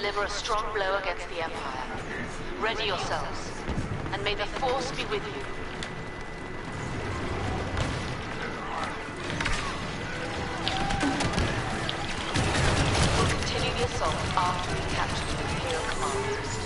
deliver a strong blow against the Empire. Ready yourselves, and may the Force be with you. We'll continue the assault after we capture the Imperial command post.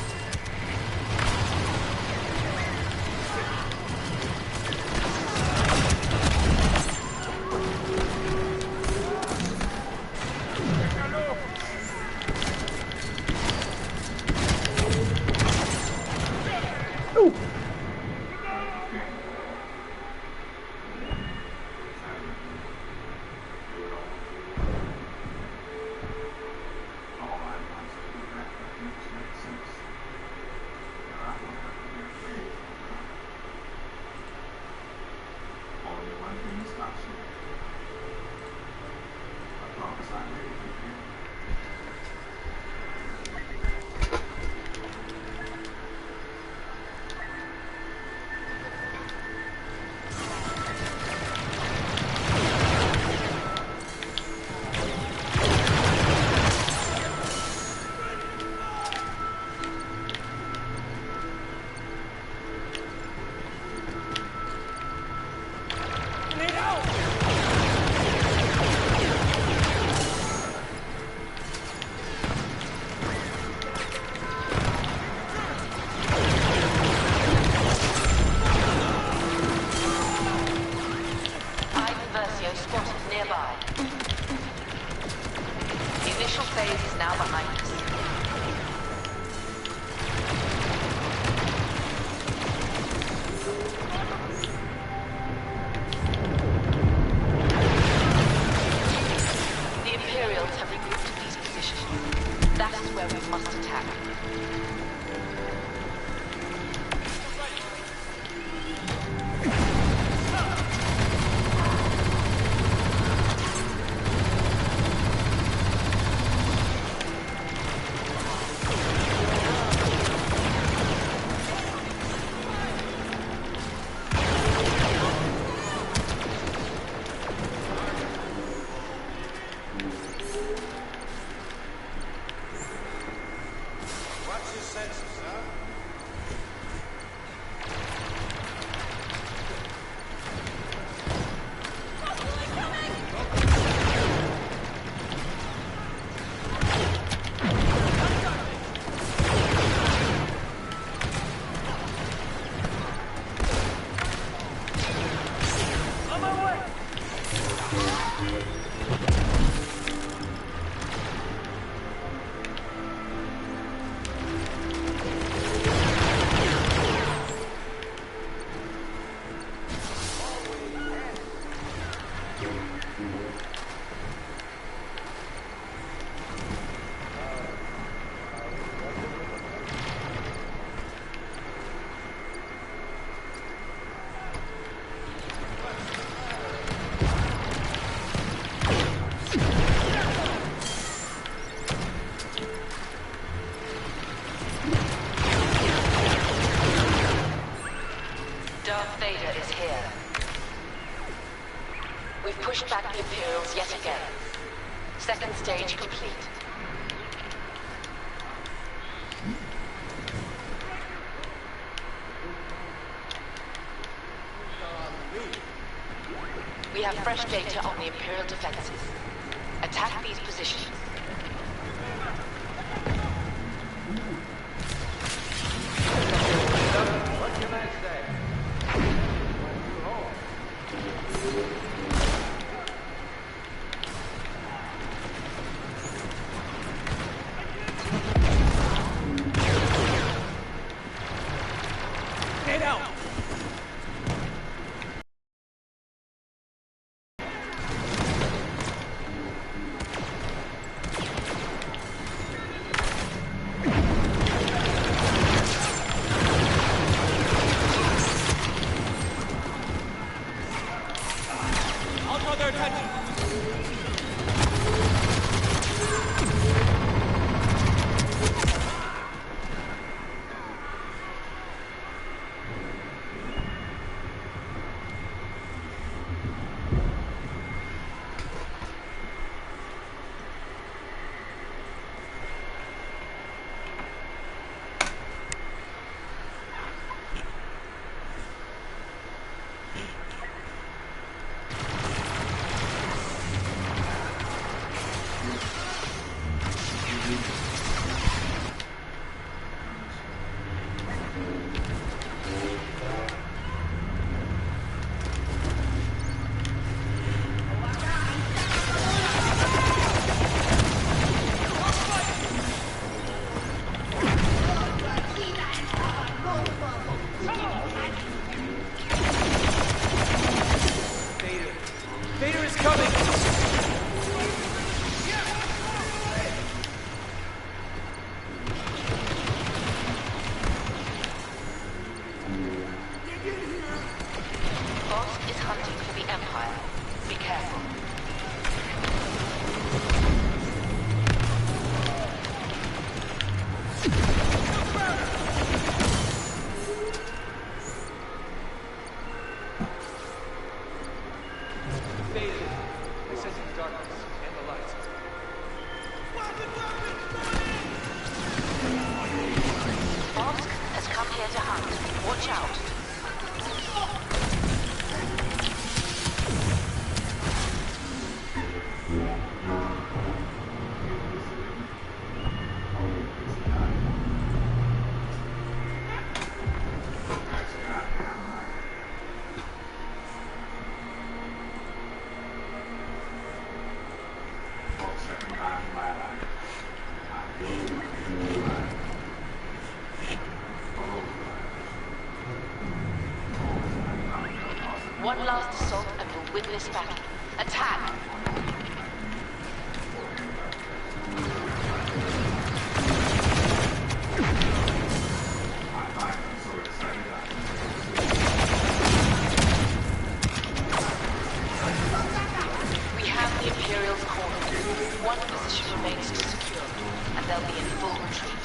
Pushed back the Imperials yet again. Second stage complete. We have fresh data on the Imperial defenses. Attack these positions. What can I say? Get out! Vader is coming! Boss is hunting for the Empire. Be careful. Vader, I sense the darkness and the lights. Boss has come here to hunt. Watch out. One last assault and we'll win this battle. Attack! We have the Imperials cornered. One position remains to secure, and they'll be in full retreat.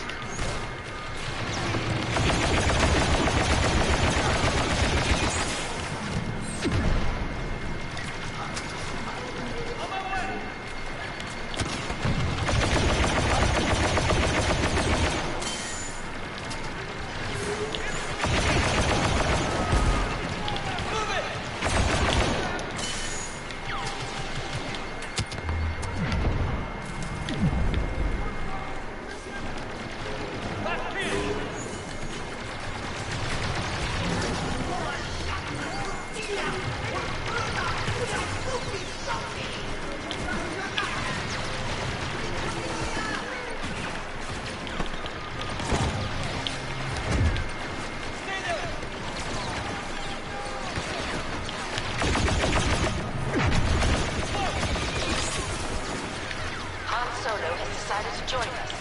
Decided to join us.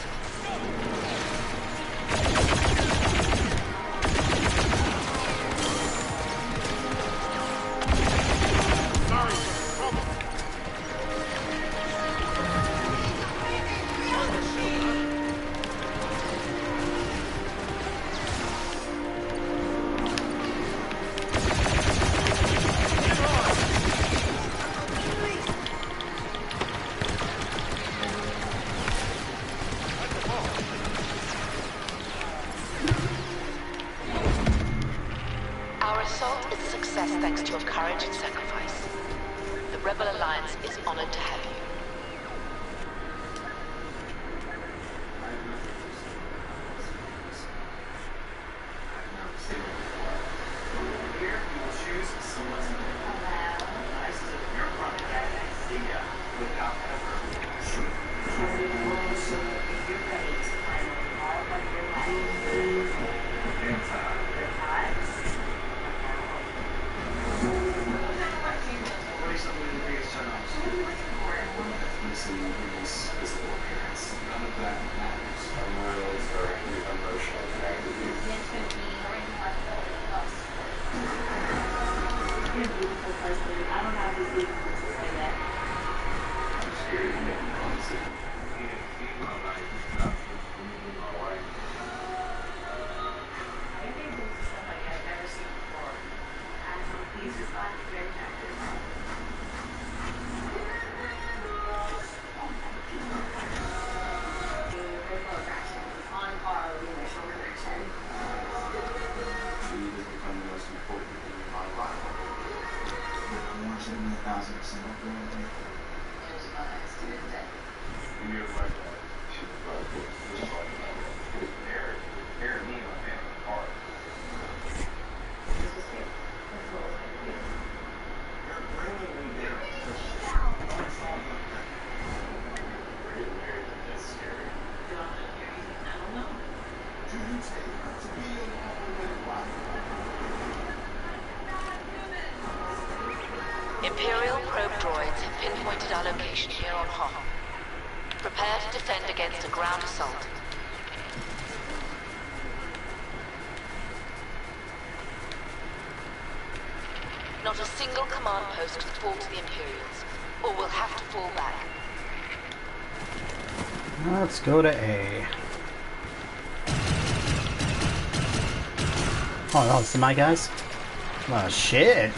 Our assault is a success thanks to your courage and sacrifice. The Rebel Alliance is honored to have you. Imperial probe droids have pinpointed our location here on Hoth. Prepare to defend against a ground assault. Not a single command post can fall to the Imperials, or we'll have to fall back. Let's go to A. Oh, no, it's my guys? Oh, shit.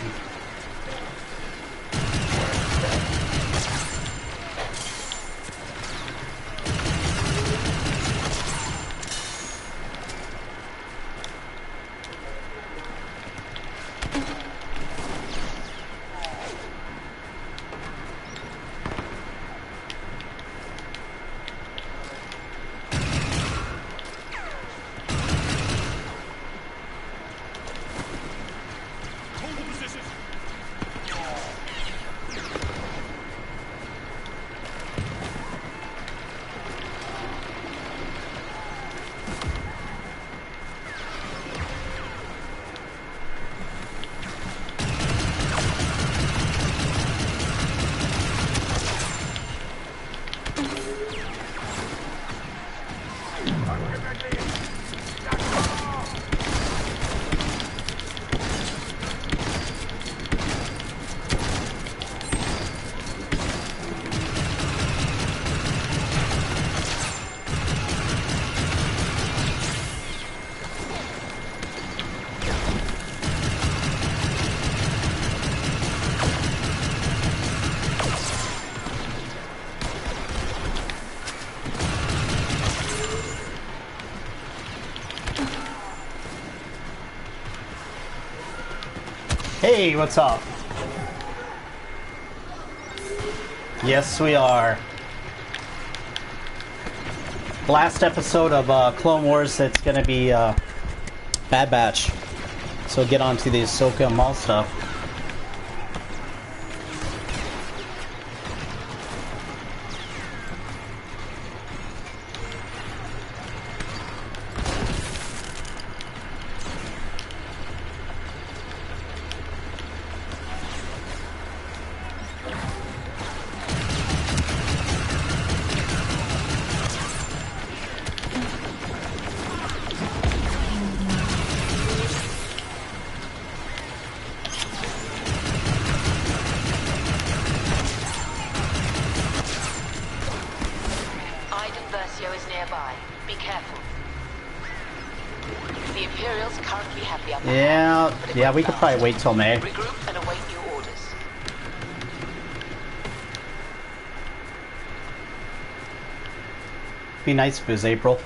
Hey, what's up? Yes, we are. Last episode of Clone Wars, it's gonna be Bad Batch. So get on to the Ahsoka Maul stuff. Is nearby. Be careful. The Imperials currently have the upper hand. Yeah, we could probably wait till May. Regroup and await new orders. Be nice if it was April.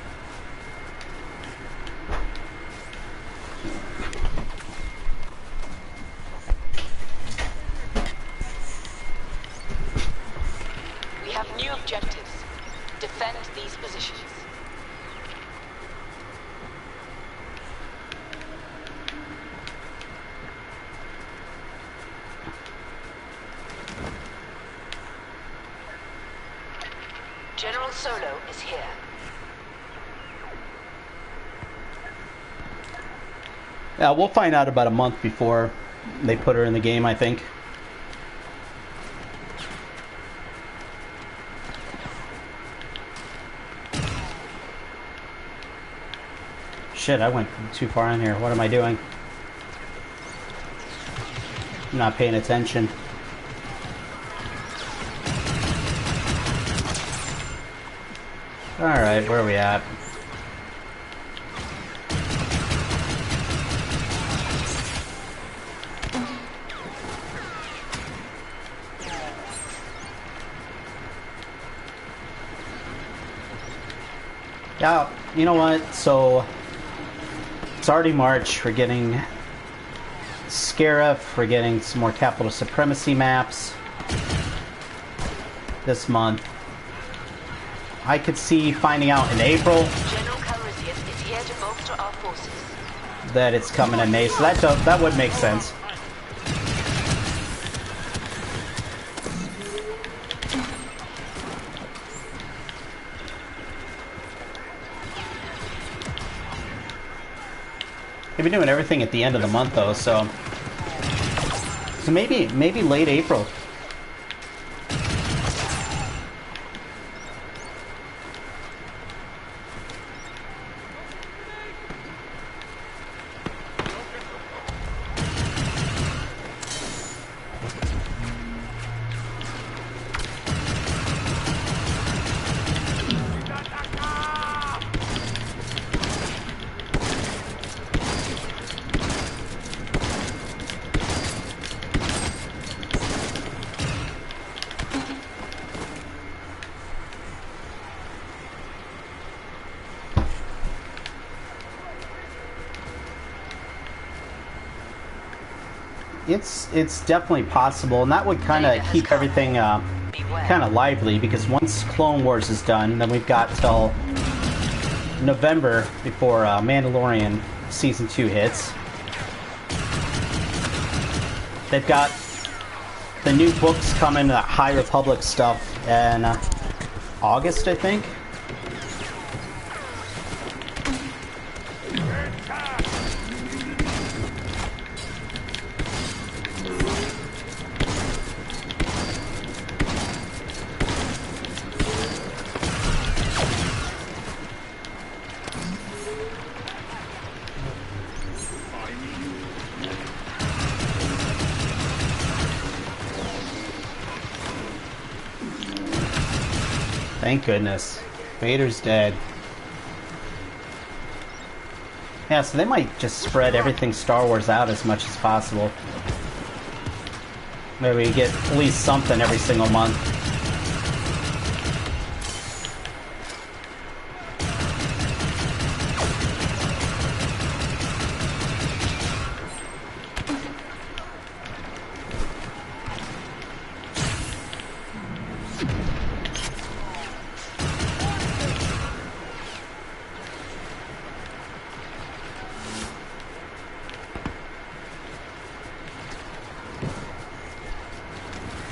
We have new objectives. Defend these positions. General Solo is here. Yeah, we'll find out about a month before they put her in the game, I think. Shit, I went too far in here. What am I doing? I'm not paying attention. Alright, where are we at? Yeah, you know what? So it's already March. We're getting Scarif. We're getting some more Capital Supremacy maps this month. I could see finding out in April is here to bolster our forces. That it's coming in May, so that would make sense. They've been doing everything at the end of the month, though, so So maybe late April. It's definitely possible, and that would kind of keep everything kind of lively, because once Clone Wars is done, then we've got till November before Mandalorian Season 2 hits. They've got the new books coming, High Republic stuff, in August, I think. Thank goodness. Vader's dead. Yeah, so they might just spread everything Star Wars out as much as possible. Maybe we get at least something every single month.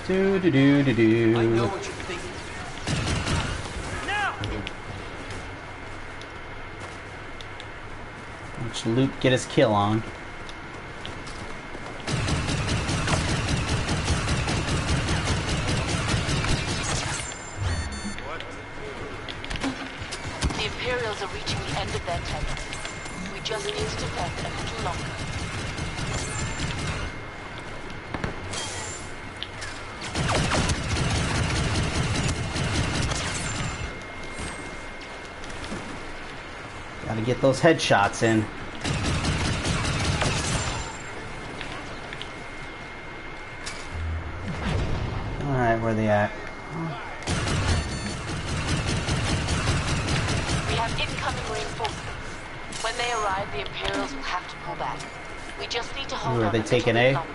Do do do do do. I know what you're thinking. Now! Let Luke get his kill on. The Imperials are reaching the end of their tether. We just need to defend a little longer. Gotta get those headshots in. Alright, where are they at? We have incoming reinforcements. When they arrive, the Imperials will have to pull back. We just need to hold Ooh, are on they a little taking bit A? longer.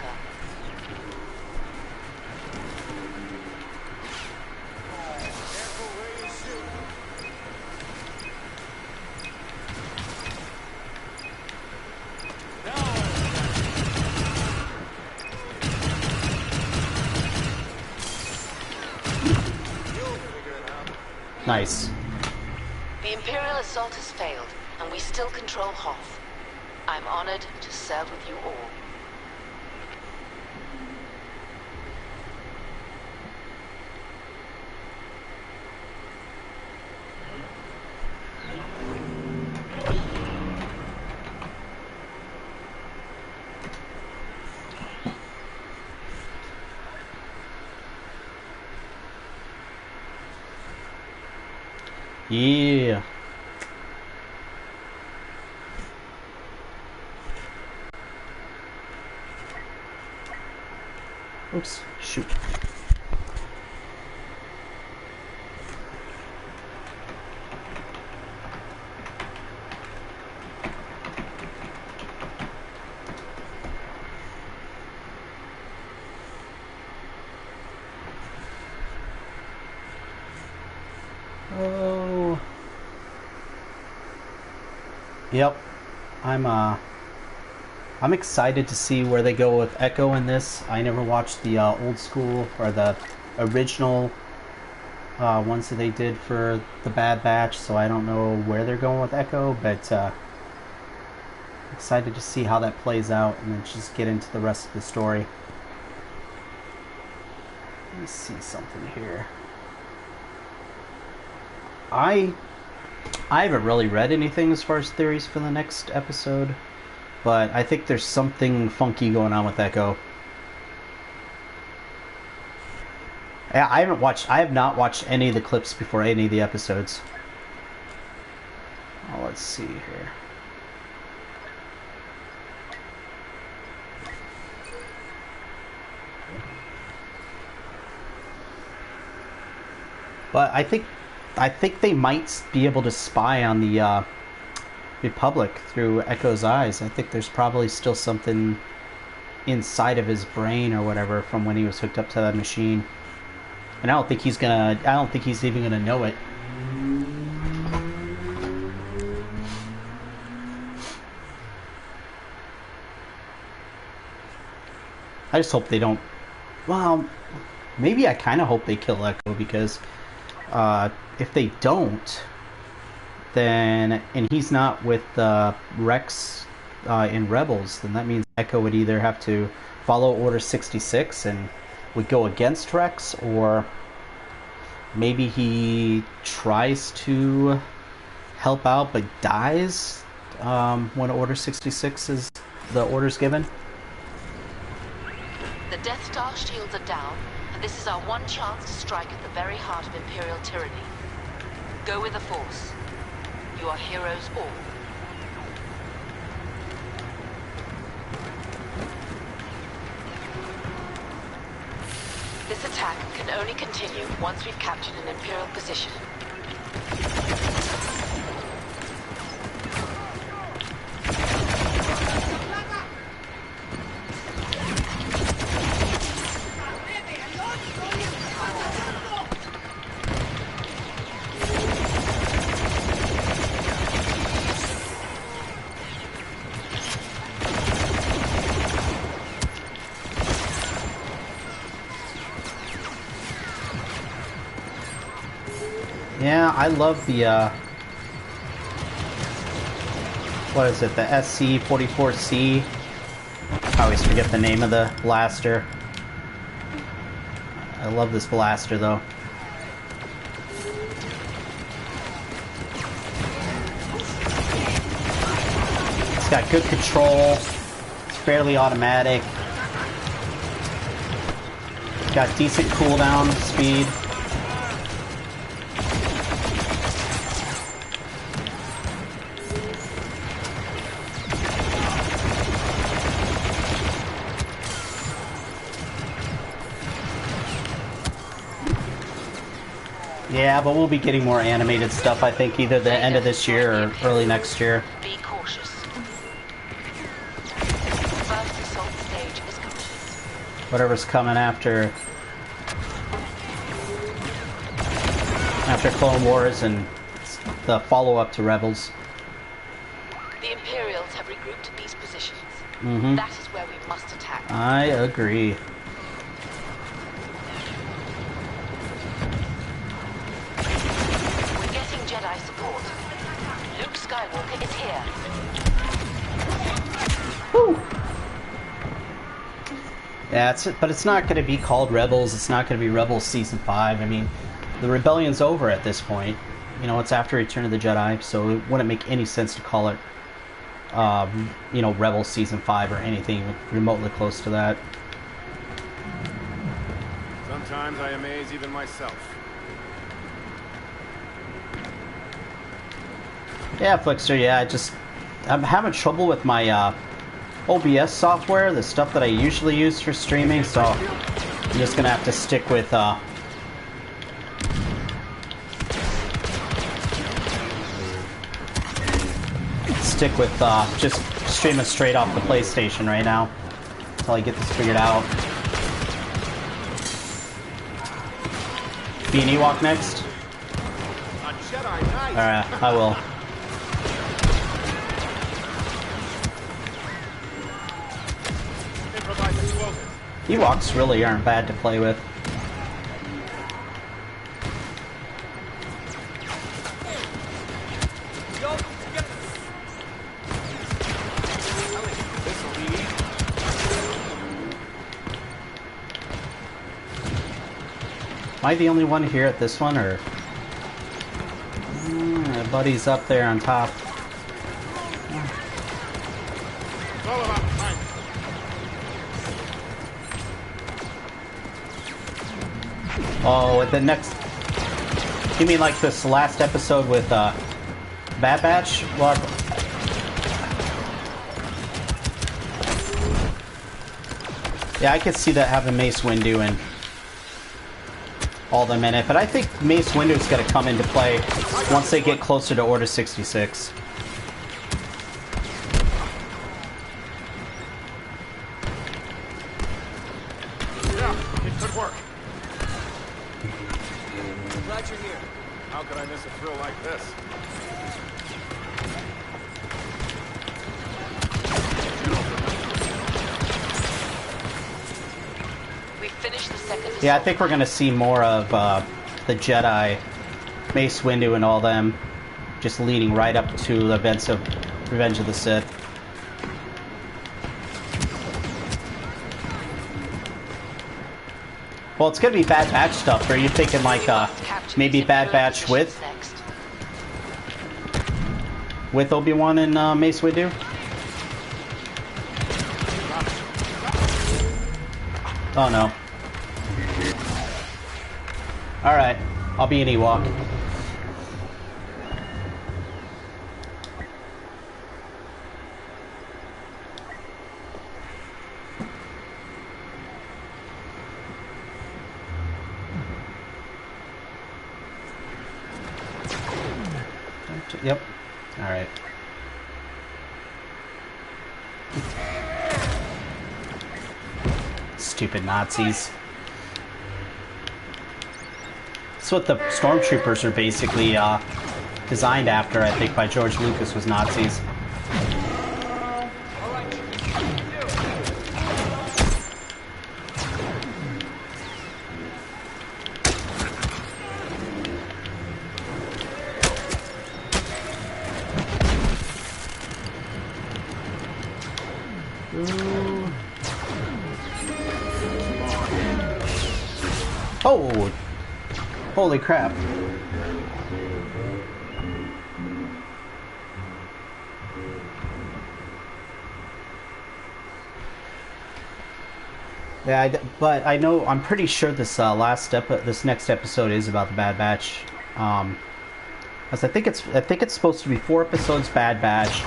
Nice. The Imperial assault has failed, and we still control Hoth. I'm honored to serve with you all. Yeah. Oops. Shoot. Oh. Yep. I'm excited to see where they go with Echo in this. I never watched the old school or the original ones that they did for the Bad Batch, so I don't know where they're going with Echo, but excited to see how that plays out and then just get into the rest of the story. me see something here. I haven't really read anything as far as theories for the next episode, but I think there's something funky going on with Echo. I have not watched any of the clips before any of the episodes. Oh, let's see here. But I think they might be able to spy on the Republic through Echo's eyes. I think there's probably still something inside of his brain or whatever from when he was hooked up to that machine. And I don't think he's even gonna know it. I just hope they don't. Well, maybe I kind of hope they kill Echo, because if they don't, then, and he's not with Rex in Rebels, then that means Echo would either have to follow Order 66 and would go against Rex, or maybe he tries to help out but dies when Order 66 is the order's given. The Death Star shields are down, and this is our one chance to strike at the very heart of Imperial tyranny. Go with the Force. You are heroes all. This attack can only continue once we've captured an Imperial position. Yeah, I love the, what is it, the SC-44C? I always forget the name of the blaster. I love this blaster, though. It's got good control. It's fairly automatic. Got decent cooldown speed. Yeah, but we'll be getting more animated stuff, I think, either the end of this year or early next year. Be cautious. First assault stage is complete. Whatever's coming after Clone Wars and the follow-up to Rebels. The Imperials have regrouped in these positions. Mm-hmm. That is where we must attack. I agree. Jedi support. Luke Skywalker is here. Woo! Yeah, but it's not going to be called Rebels. It's not going to be Rebels Season 5. I mean, the rebellion's over at this point. You know, it's after Return of the Jedi, so it wouldn't make any sense to call it, you know, Rebels Season 5 or anything remotely close to that. Sometimes I amaze even myself. Yeah, Flickster, yeah, I'm having trouble with my OBS software, the stuff that I usually use for streaming, so I'm just gonna have to stick with just streaming straight off the PlayStation right now until I get this figured out. Be an Ewok next? Alright, I will. Ewoks really aren't bad to play with. Am I the only one here at this one, or... my buddy's up there on top. Oh, at the next... You mean like this last episode with, Bad Batch? Well, yeah, I could see that having Mace Windu and all them in it, but I think Mace Windu is going to come into play once they get closer to Order 66. Yeah, it could work. Glad you're here. How could I miss a thrill like this? We finished the second assault. Yeah, I think we're going to see more of the Jedi, Mace Windu and all them, just leading right up to the events of Revenge of the Sith. Well, it's going to be Bad Batch stuff. Are you thinking like maybe Bad Batch with Obi-Wan and Mace Windu? Oh no. Alright, I'll be an Ewok. Yep. Alright. Stupid Nazis. That's what the stormtroopers are basically designed after, I think, by George Lucas, was Nazis. Oh! Holy crap. Yeah, but I know, I'm pretty sure this this next episode is about the Bad Batch. As I think it's supposed to be 4 episodes Bad Batch,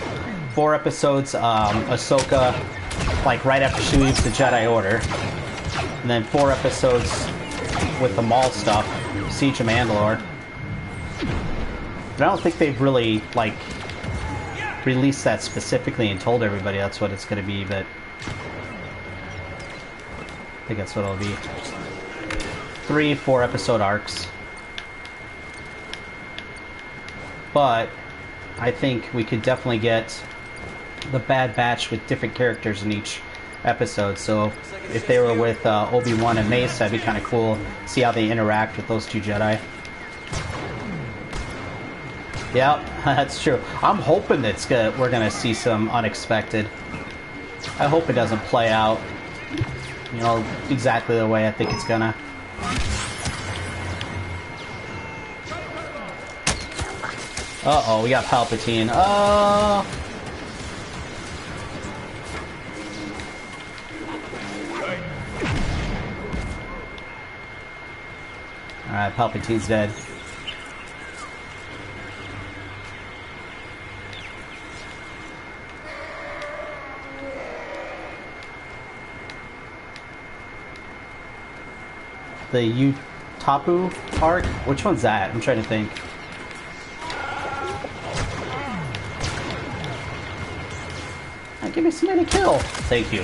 4 episodes Ahsoka, like right after she leaves the Jedi Order, and then 4 episodes with the Maul stuff, Siege of Mandalore. But I don't think they've really, like, released that specifically and told everybody that's what it's going to be, but I think that's what it'll be. 3 4-episode arcs. But I think we could definitely get the Bad Batch with different characters in each episode. So if they were with Obi-Wan and Mace, that'd be kind of cool. See how they interact with those 2 Jedi. Yep, that's true. I'm hoping we're gonna see some unexpected. I hope it doesn't play out, you know, exactly the way I think it's gonna. Uh-oh, we got Palpatine. Alright, Palpatine's dead. The Utapu arc? Which one's that? I'm trying to think. Give me somebody to kill. Thank you.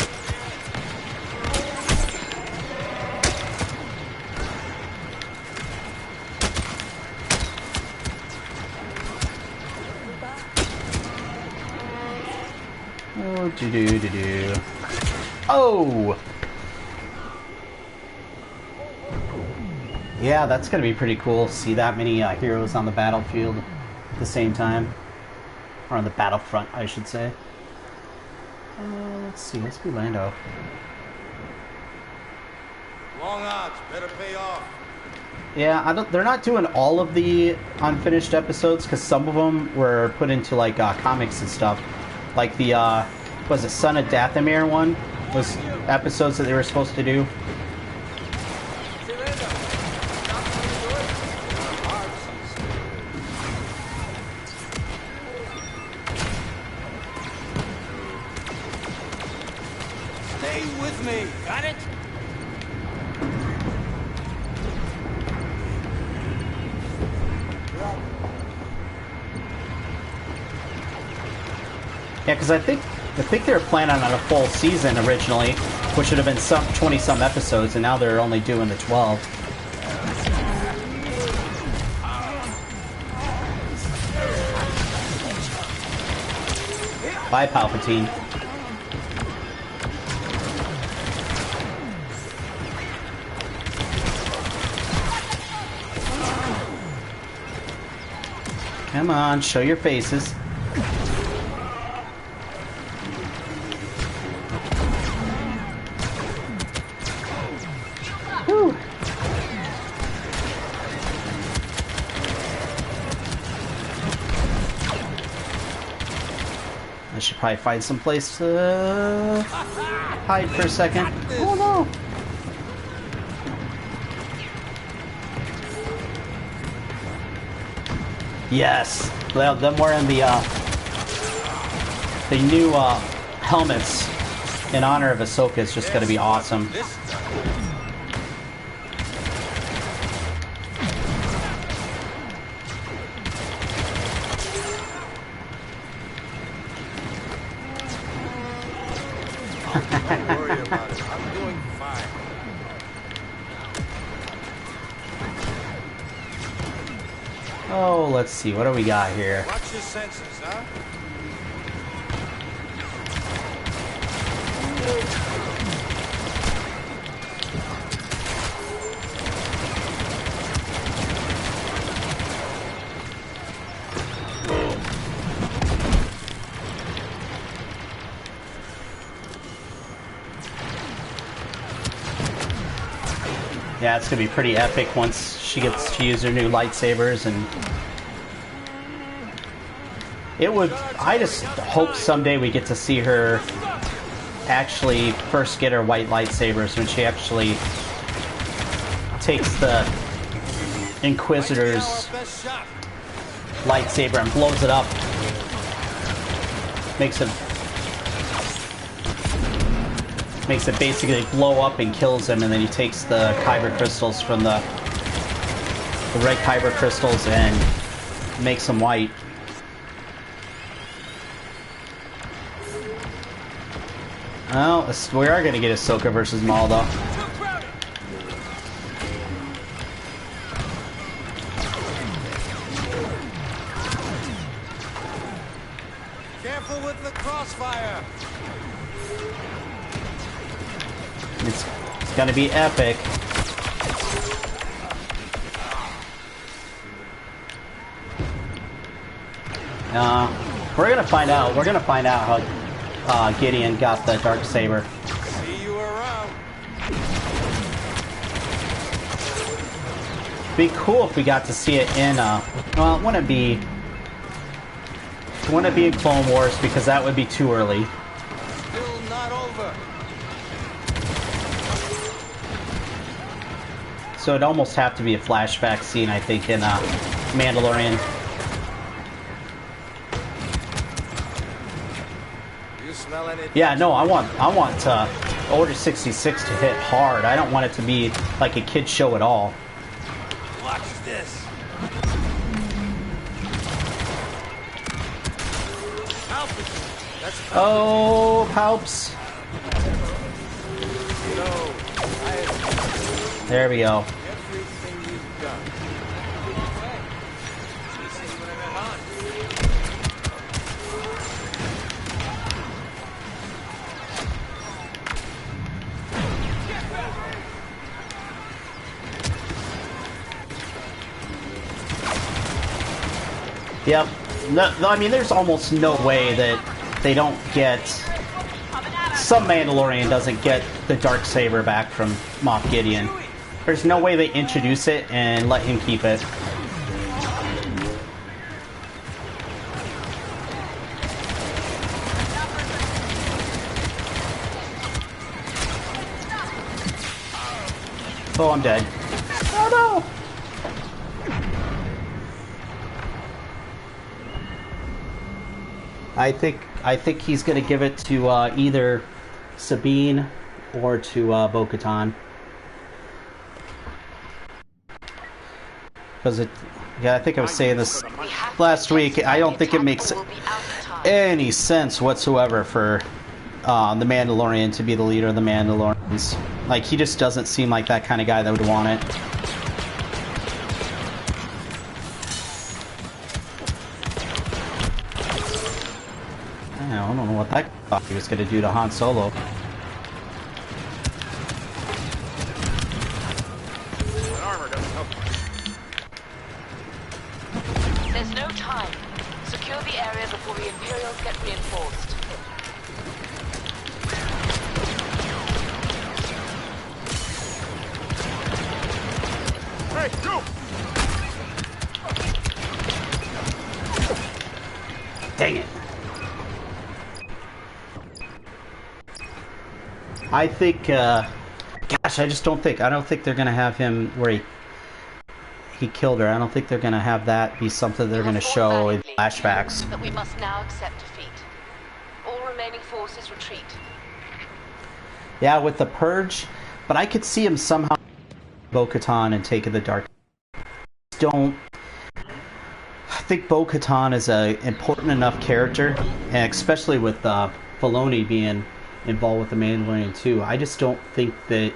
Oh, do. Oh! Yeah, that's gonna be pretty cool. See that many heroes on the battlefield at the same time. Or on the battlefront, I should say. Let's see, let's be Lando. Long odds, better pay off. Yeah, they're not doing all of the unfinished episodes because some of them were put into like comics and stuff. Like the was it Son of Dathomir one was episodes that they were supposed to do. Stay with me. Got it? Yeah, because I think they were planning on a full season originally, which would have been some 20-some episodes, and now they're only doing the 12. Bye, Palpatine. Come on, show your faces. Whew. I should probably find some place to hide for a second. Oh no! Yes, well, them wearing the new helmets in honor of Ahsoka is just going to be awesome. Don't worry about it. I'm doing fine. Oh, let's see. What do we got here? Watch your senses, huh? Yeah, it's gonna be pretty epic once she gets to use her new lightsabers, and it would. I just hope someday we get to see her actually first get her white lightsabers when she actually takes the Inquisitor's lightsaber and blows it up, makes it basically blow up and kills him, and then he takes the kyber crystals from the red kyber crystals and makes them white. Well, we are going to get Ahsoka versus Maul, though. Careful with the crossfire. It's going to be epic. We're going to find out. We're going to find out how Gideon got the Darksaber. See you around. It'd be cool if we got to see it in, well, it wouldn't be in Clone Wars because that would be too early. Still not over. So it'd almost have to be a flashback scene, I think, in Mandalorian. You smell anything? Yeah, no, I want Order 66 to hit hard. I don't want it to be like a kid show at all. Watch this. That's Oh, Palps. You know, I There we go. everything you've done. This is what I meant on. Yep. No, I mean, there's almost no way that they don't get... Some Mandalorian doesn't get the Darksaber back from Moff Gideon. There's no way they introduce it and let him keep it. Oh, I'm dead. Oh no! I think he's gonna give it to either Sabine or to Bo-Katan. Because I think I was saying this last week. I don't think it makes any sense whatsoever for the Mandalorian to be the leader of the Mandalorians. Like, he just doesn't seem like that kind of guy that would want it. I don't know what that thought he was going to do to Han Solo. That armor doesn't help much. There's no time. Secure the area before the Imperials get reinforced. Hey, go! Dang it. I think, gosh, I don't think they're gonna have him where he killed her. I don't think they're gonna have that be something they're gonna show in flashbacks. But we must now accept defeat. All remaining forces retreat. Yeah, with the Purge, but I could see him somehow Bo-Katan and taking the dark. I think Bo-Katan is a important enough character, and especially with Filoni being involved with the Mandalorian too. I just don't think that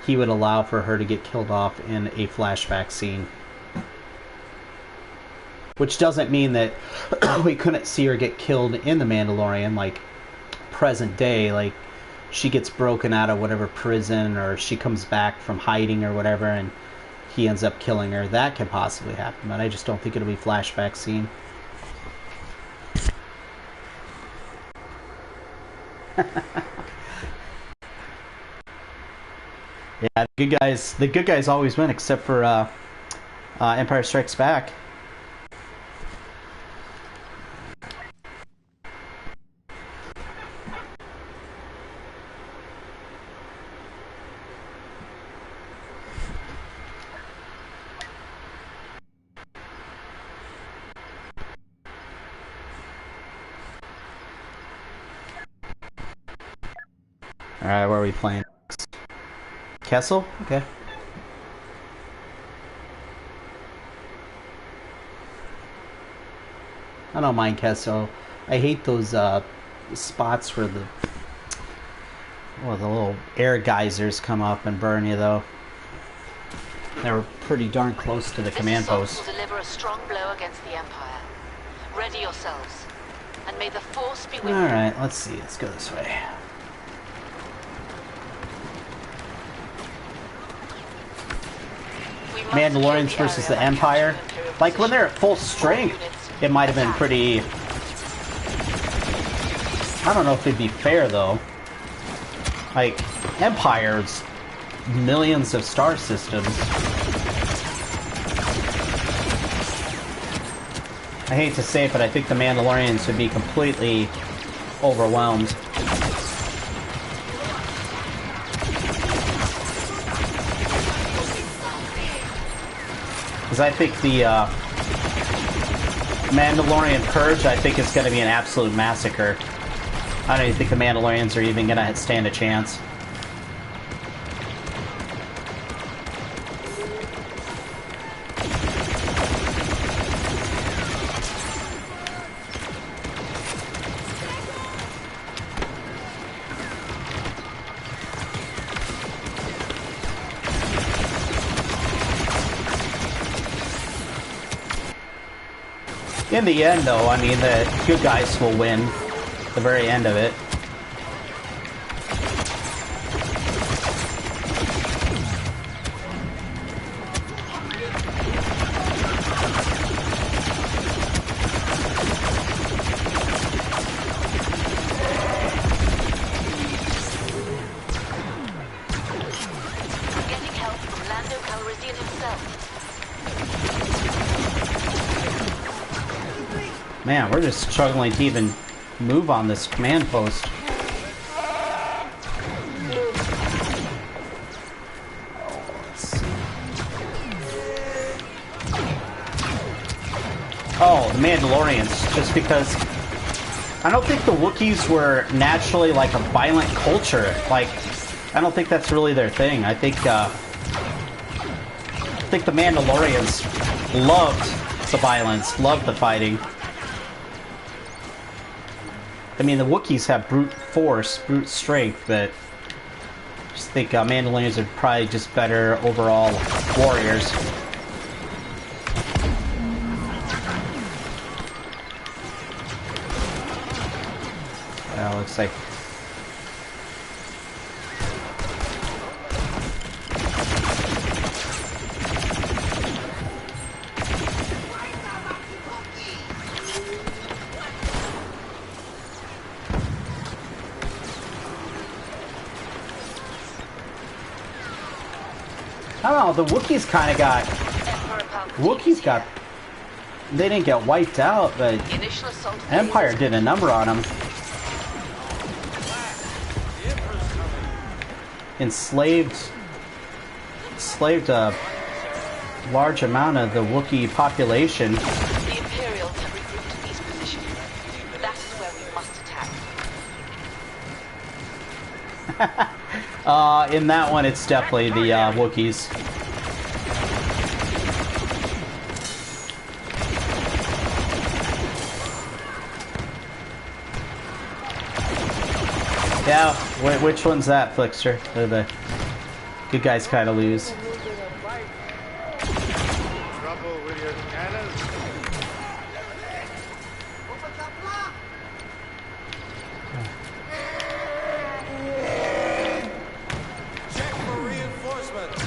he would allow for her to get killed off in a flashback scene. Which doesn't mean that we couldn't see her get killed in the Mandalorian, like present day, like she gets broken out of whatever prison, or she comes back from hiding or whatever, and he ends up killing her. That could possibly happen, but I just don't think it'll be a flashback scene. Yeah, the good guys always win, except for Empire Strikes Back. Alright, where are we playing next? Kessel? Okay. I don't mind Kessel. I hate those spots where the little air geysers come up and burn you, though. They were pretty darn close to the command post. This will deliver a strong blow against the Empire. Ready yourselves, and may the Force be with you. Alright, let's see. Let's go this way. Mandalorians versus the Empire. Like, when they're at full strength, it might have been pretty... I don't know if it'd be fair, though. Like, Empire's millions of star systems. I hate to say it, but I think the Mandalorians would be completely overwhelmed. Because I think the Mandalorian Purge, I think, is going to be an absolute massacre. I don't even think the Mandalorians are even going to stand a chance. In the end, though, I mean, the good guys will win at the very end of it. Getting help from Man, we're just struggling to even move on this command post. Oh, the Mandalorians, just because I don't think the Wookiees were naturally like a violent culture. Like, I don't think that's really their thing. I think the Mandalorians loved the violence, loved the fighting. I mean, the Wookiees have brute force, brute strength, but I just think Mandalorians are probably just better overall warriors. Looks like I don't know, the Wookiees kind of got they didn't get wiped out, but Empire did a number on them. Enslaved a large amount of the Wookiee population. The Imperials have regrouped in these positions. That is where we must attack. In that one, it's definitely the Wookiees. Yeah, which one's that, Flickster? The good guys kind of lose. Trouble with your cannons? Check for reinforcements.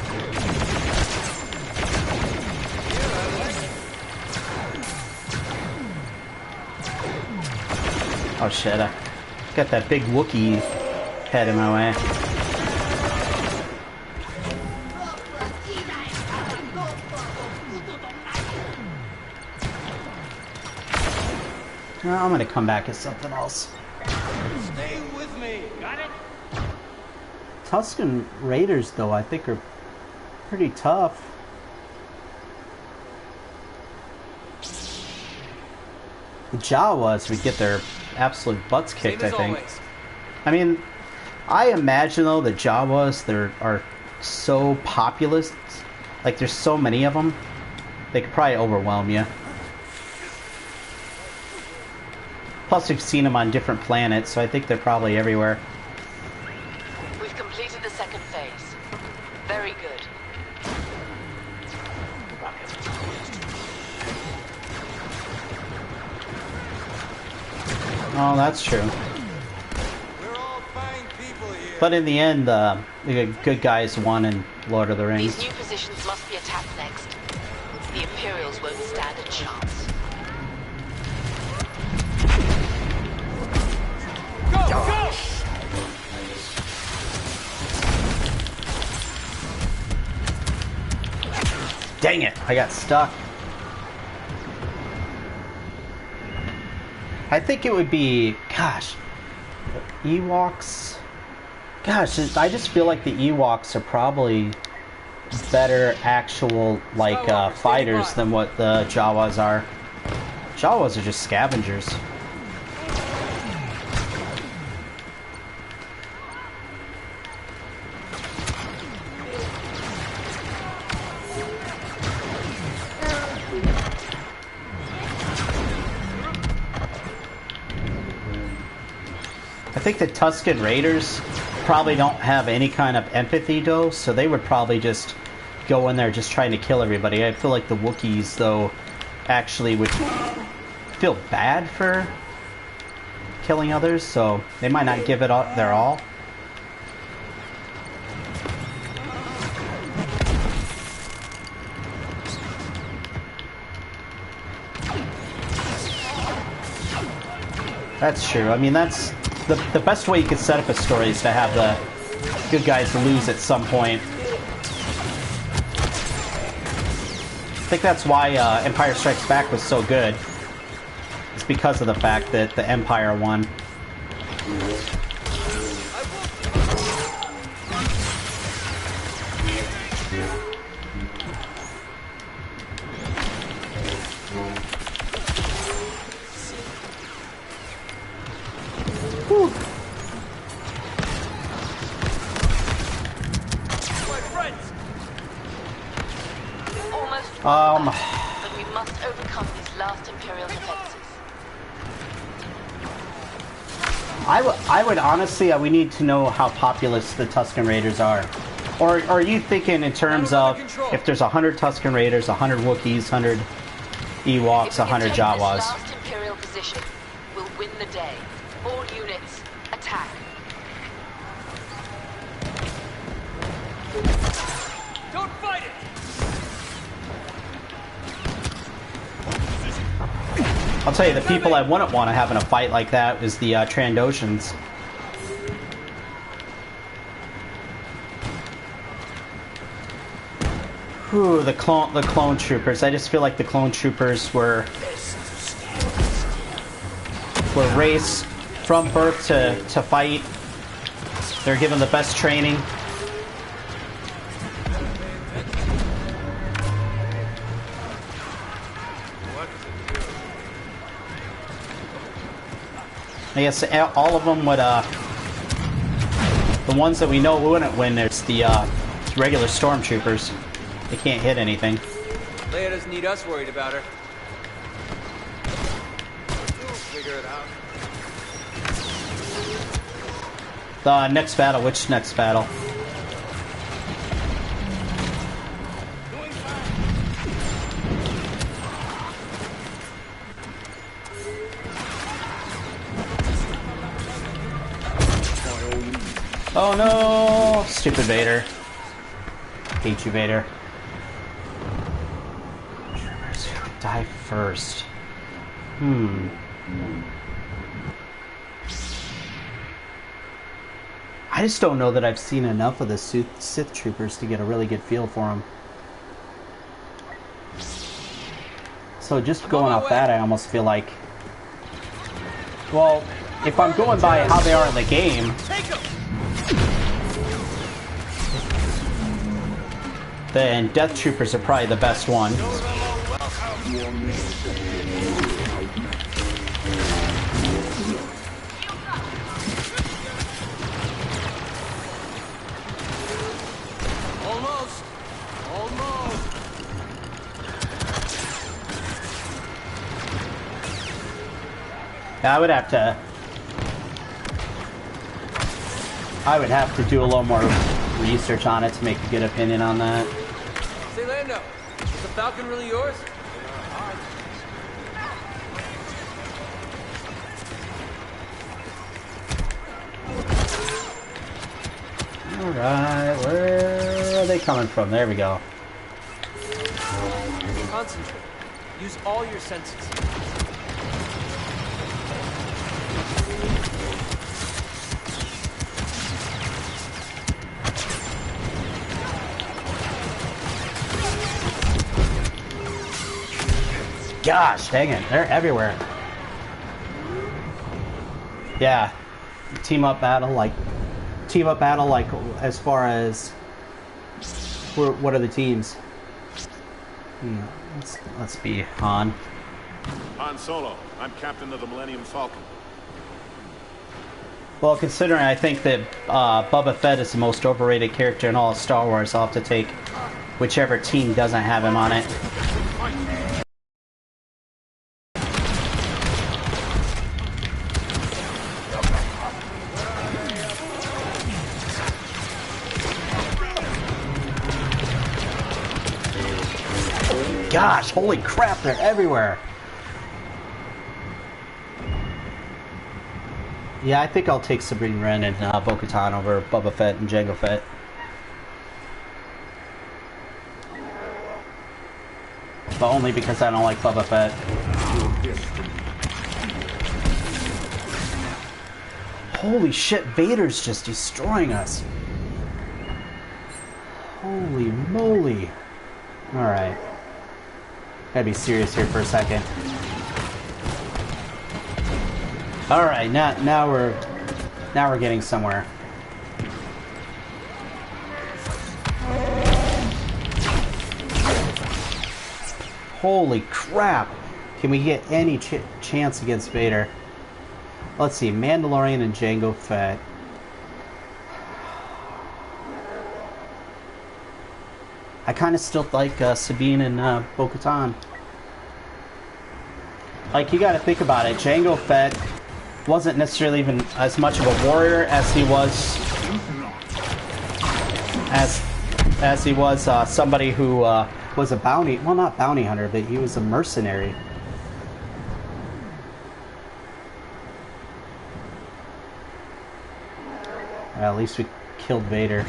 Oh shit, I got that big Wookiee head in my way. Well, I'm gonna come back as something else. Stay with me. Got it? Tusken Raiders, though, I think are pretty tough. The Jawas would get their absolute butts kicked, I think. Always. I mean, I imagine, though, the Jawas are so populous. Like, there's so many of them. They could probably overwhelm you. Plus, we've seen them on different planets, so I think they're probably everywhere. We've completed the second phase. Very good. Oh, that's true. We're all fine people here. But in the end, the good guys won in Lord of the Rings. These new positions must be attacked next. The Imperials won't stand a chance. Go! Go! Dang it, I got stuck. I think it would be, gosh, Ewoks. Gosh, I just feel like the Ewoks are probably better actual, like, fighters than what the Jawas are. Jawas are just scavengers. I think the Tusken Raiders probably don't have any kind of empathy, though, so they would probably just go in there just trying to kill everybody. I feel like the Wookiees, though, actually would feel bad for killing others, so they might not give it their all. That's true. I mean, that's the best way you could set up a story is to have the good guys lose at some point. I think that's why Empire Strikes Back was so good. It's because of the fact that the Empire won. Whew. But we must overcome these last Imperial defenses. I would honestly, we need to know how populous the Tusken Raiders are. Or are you thinking in terms of if there's 100 Tusken Raiders, 100 Wookiees, 100 Ewoks, 100 Jawas? This last Imperial position, we'll win the day. All units, attack. Don't fight it! I'll tell you, the people I wouldn't want to have in a fight like that is the Trandoshans. Ooh, the clone troopers. I just feel like the clone troopers were raised from birth to fight. They're given the best training. I guess all of them would, the ones that we know wouldn't win, there's the regular stormtroopers. They can't hit anything. Leia doesn't need us worried about her. We'll figure it out. The next battle, which next battle? Oh no! Stupid Vader. Hate you, Vader. Die first. I just don't know that I've seen enough of the Sith troopers to get a really good feel for them. So just going off that, I almost feel like... Well, if I'm going by how they are in the game... then Death Troopers are probably the best one. Almost. I would have to do a little more research on it to make a good opinion on that. Say, Lando, is the Falcon really yours? Alright, where are they coming from? There we go. Concentrate. Use all your senses. Gosh, dang it, they're everywhere. Yeah, team up battle like as far as what are the teams? Let's be Han. Han Solo. I'm captain of the Millennium Falcon. Well, considering I think that Boba Fett is the most overrated character in all of Star Wars, I'll have to take whichever team doesn't have him on it. Gosh, holy crap, they're everywhere. Yeah, I think I'll take Sabine Wren and Bo-Katan over Boba Fett and Jango Fett. But only because I don't like Boba Fett. Holy shit, Vader's just destroying us. Holy moly. Alright. Gotta be serious here for a second. All right, now we're getting somewhere. Holy crap! Can we get any chance against Vader? Let's see, Mandalorian and Jango Fett. I kind of still like Sabine and Bo-Katan. Like, you gotta think about it. Jango Fett wasn't necessarily even as much of a warrior as he was... As he was somebody who was a bounty... Well, not bounty hunter, but he was a mercenary. Well, at least we killed Vader.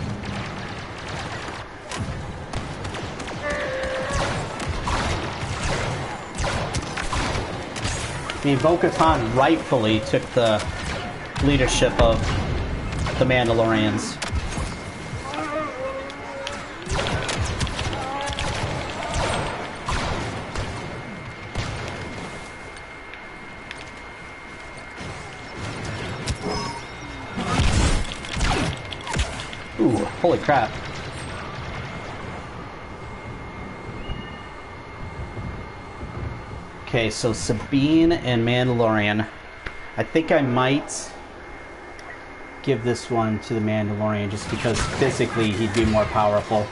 I mean, Bo-Katan rightfully took the leadership of the Mandalorians. Ooh, holy crap. Okay, so Sabine and Mandalorian. I think I might give this one to the Mandalorian just because physically he'd be more powerful.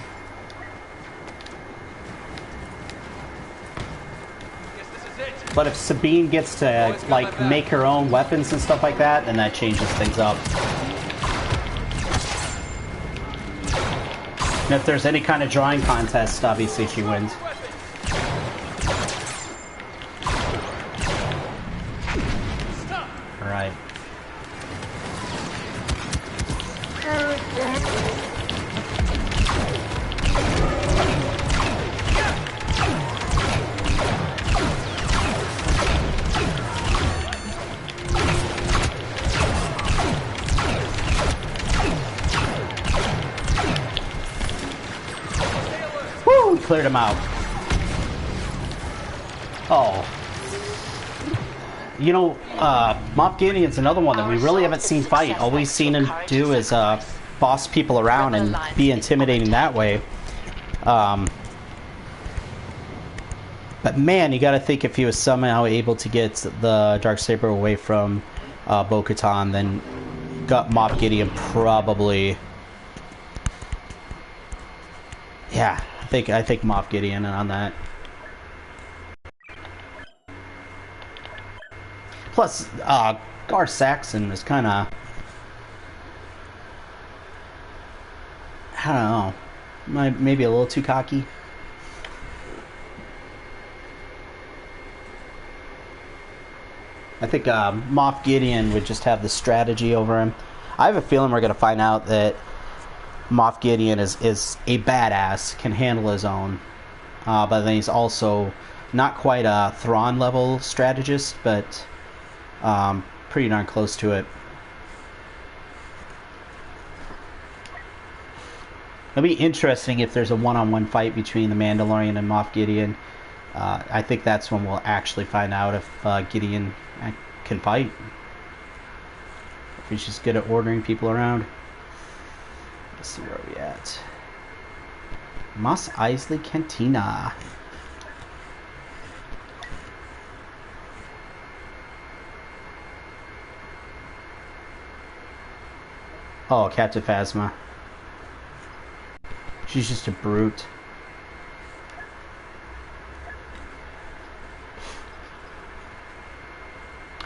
But if Sabine gets to, like, make her own weapons and stuff like that, then that changes things up. And if there's any kind of drawing contest, obviously she wins. Alright. Woo! Cleared him out. Oh. You know, Moff Gideon's another one that we really haven't seen fight. All we've seen him do is boss people around and be intimidating that way. But man, you gotta think if he was somehow able to get the Darksaber away from Bo-Katan, then Moff Gideon probably... Yeah, I think Moff Gideon on that. Plus, Gar Saxon is kind of... I don't know. Maybe a little too cocky. I think Moff Gideon would just have the strategy over him. I have a feeling we're going to find out that Moff Gideon is a badass, can handle his own. But then he's also not quite a Thrawn level strategist, but pretty darn close to it. It'll be interesting if there's a one-on-one fight between the Mandalorian and Moff Gideon. I think that's when we'll actually find out if Gideon can fight. If he's just good at ordering people around. Let's see where we at. Mos Eisley Cantina. Oh, Captain Phasma. She's just a brute.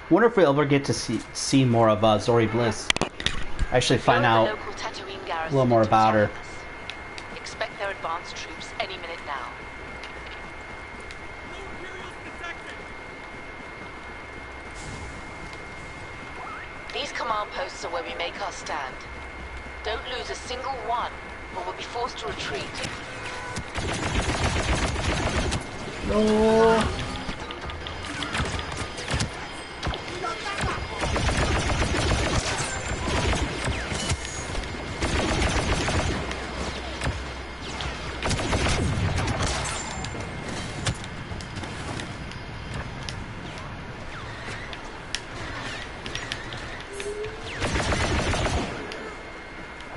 Wonder if we'll ever get to see more of Zori Bliss. Actually find out a little more about her. Expect their advanced troops any minute now. These command posts are where we make our stand. Don't lose a single one, or we'll be forced to retreat. No.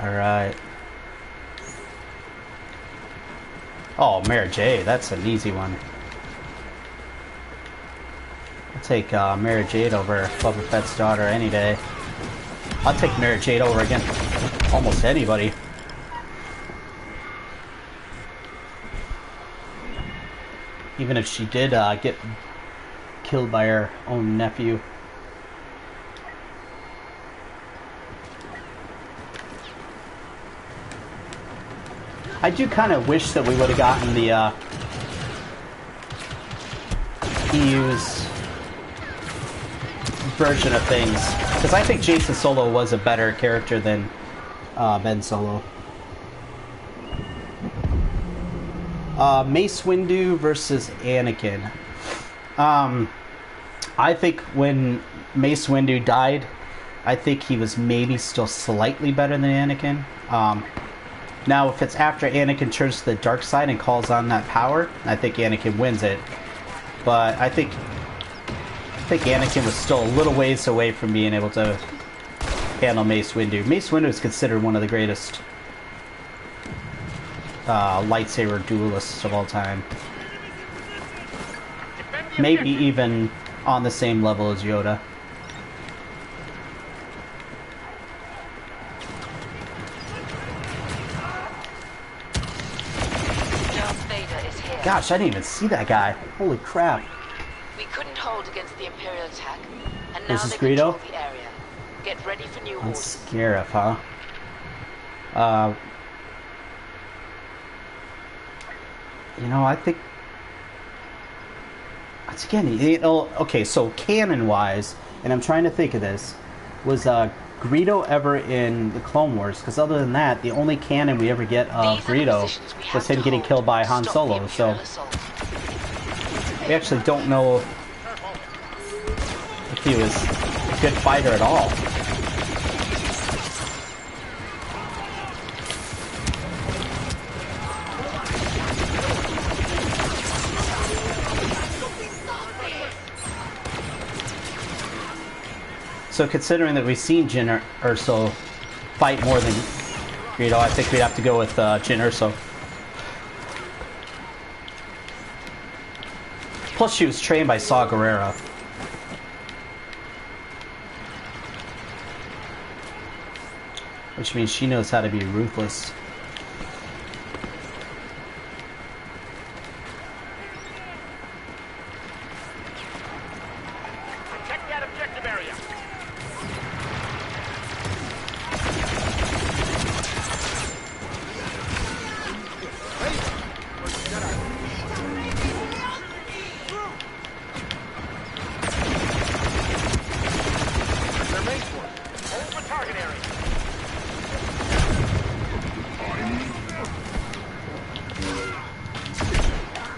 Alright. Oh, Mary J, that's an easy one. I'll take Mary Jade over Boba Fett's daughter any day. I'll take Mary Jade over again. Almost anybody. Even if she did get killed by her own nephew. I do kind of wish that we would have gotten the EU's version of things, because I think Jason Solo was a better character than Ben Solo. Mace Windu versus Anakin. I think when Mace Windu died, I think he was maybe still slightly better than Anakin. Now, if it's after Anakin turns to the dark side and calls on that power, I think Anakin wins it. But I think Anakin was still a little ways away from being able to handle Mace Windu. Mace Windu is considered one of the greatest lightsaber duelists of all time. Maybe even on the same level as Yoda. Gosh, I didn't even see that guy. Holy crap. We couldn't hold against the Imperial attack, and now This is they control Greedo? the area. Get ready for new On orders. Scarif, huh? You know, I think... Once again, you know, okay, so canon-wise, and I'm trying to think of this, was Greedo ever in the Clone Wars? Because other than that, the only canon we ever get of These are the Greedo positions we have was him to getting hold killed by to Han stop Solo, the so Imperial assault. we actually don't know if he was a good fighter at all. So considering that we've seen Jyn Erso fight more than Greedo, I think we'd have to go with Jyn Erso. Plus she was trained by Saw Gerrera. Which means she knows how to be ruthless. Protect that objective area. Their main force. Hold the target area.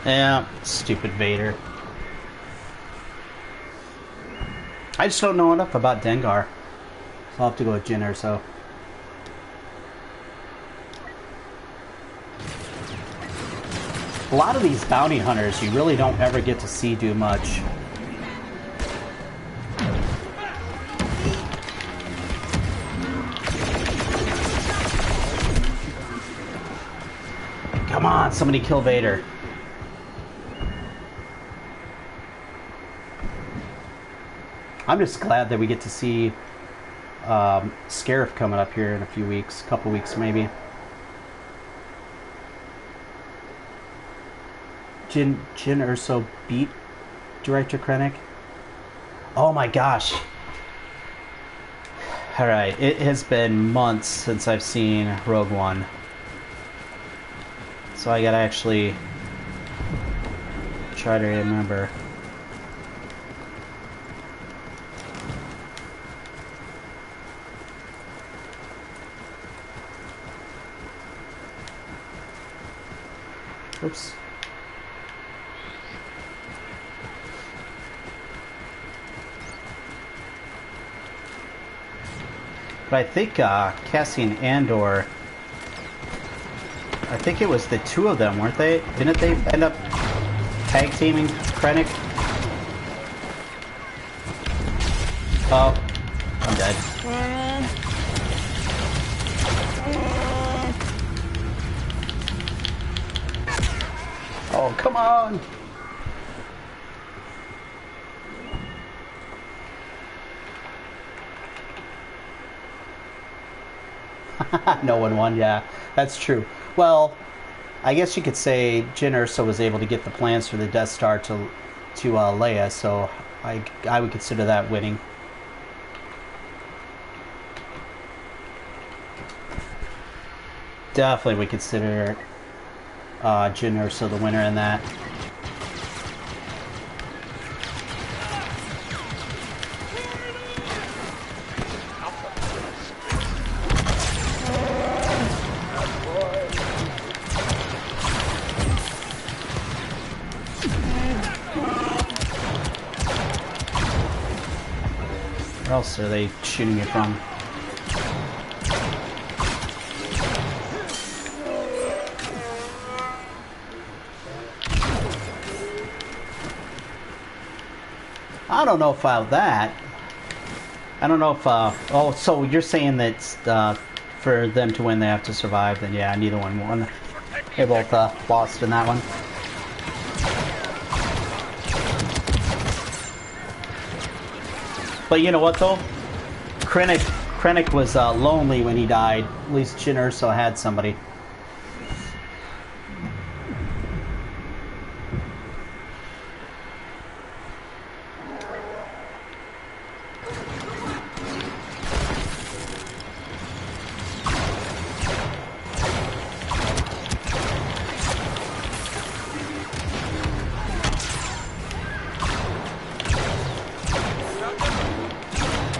Yeah, stupid Vader. I just don't know enough about Dengar. So I'll have to go with Jyn Erso. A lot of these bounty hunters you really don't ever get to see do much. Come on, somebody kill Vader. I'm just glad that we get to see Scarif coming up here in a few weeks, couple weeks maybe. Jyn Erso beat Director Krennic. Oh my gosh. Alright, it has been months since I've seen Rogue One. So I gotta actually try to remember. Oops. But I think Cassian Andor, I think it was the two of them, weren't they? Didn't they end up tag teaming Krennic? Oh, I'm dead. Oh, come on! No one won, yeah. That's true. Well, I guess you could say Jyn Erso was able to get the plans for the Death Star to Leia, so I would consider that winning. Definitely would consider Jyn Erso the winner in that. Where else are they shooting you from? I don't know about that. I don't know if, oh, so you're saying that for them to win they have to survive, then yeah, neither one won. They both lost in that one. But you know what though? Krennic was lonely when he died. At least Jyn Erso had somebody.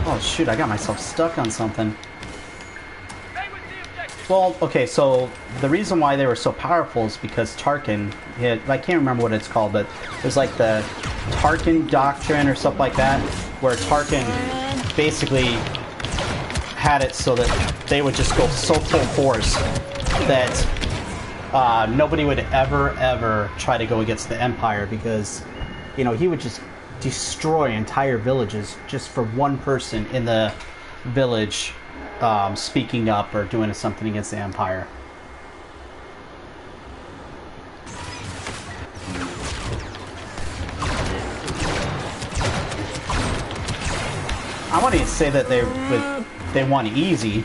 Oh shoot, I got myself stuck on something. Well, okay, so the reason why they were so powerful is because Tarkin, I can't remember what it's called, but there's like the Tarkin Doctrine or something like that, where Tarkin basically had it so that they would just go so full force that nobody would ever try to go against the Empire, because, you know, he would just destroy entire villages just for one person in the village speaking up or doing something against the Empire. I want to say that they won easy.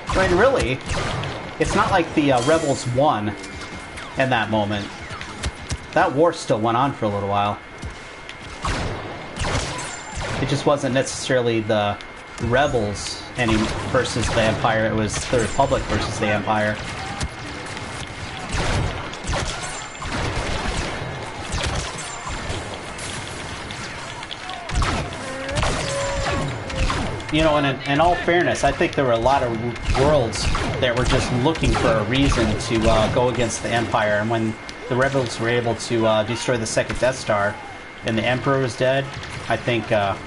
I mean, really, it's not like the rebels won in that moment. That war still went on for a little while. It just wasn't necessarily the rebels versus the Empire, it was the Republic versus the Empire. You know, and in all fairness, I think there were a lot of worlds that were just looking for a reason to go against the Empire, and when the rebels were able to destroy the second Death Star and the Emperor was dead, I think a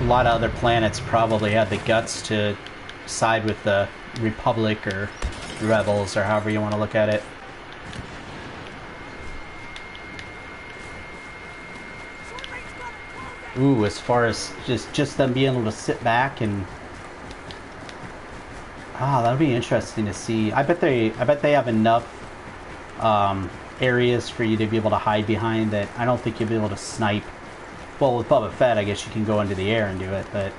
lot of other planets probably had the guts to side with the Republic or rebels, or however you want to look at it. Ooh, as far as just them being able to sit back and that'll be interesting to see. I bet they have enough areas for you to be able to hide behind that I don't think you'll be able to snipe. Well, with Boba Fett, I guess you can go into the air and do it, but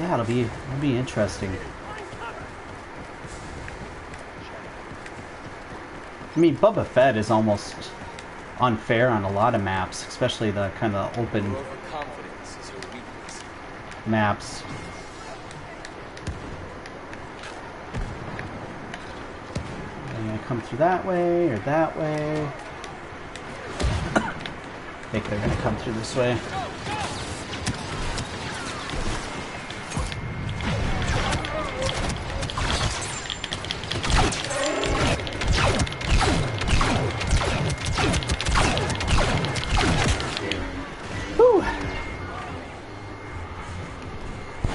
yeah, it'll be interesting. I mean, Boba Fett is almost unfair on a lot of maps, especially the kind of open maps. I'm gonna come through that way or that way. I think they're gonna come through this way.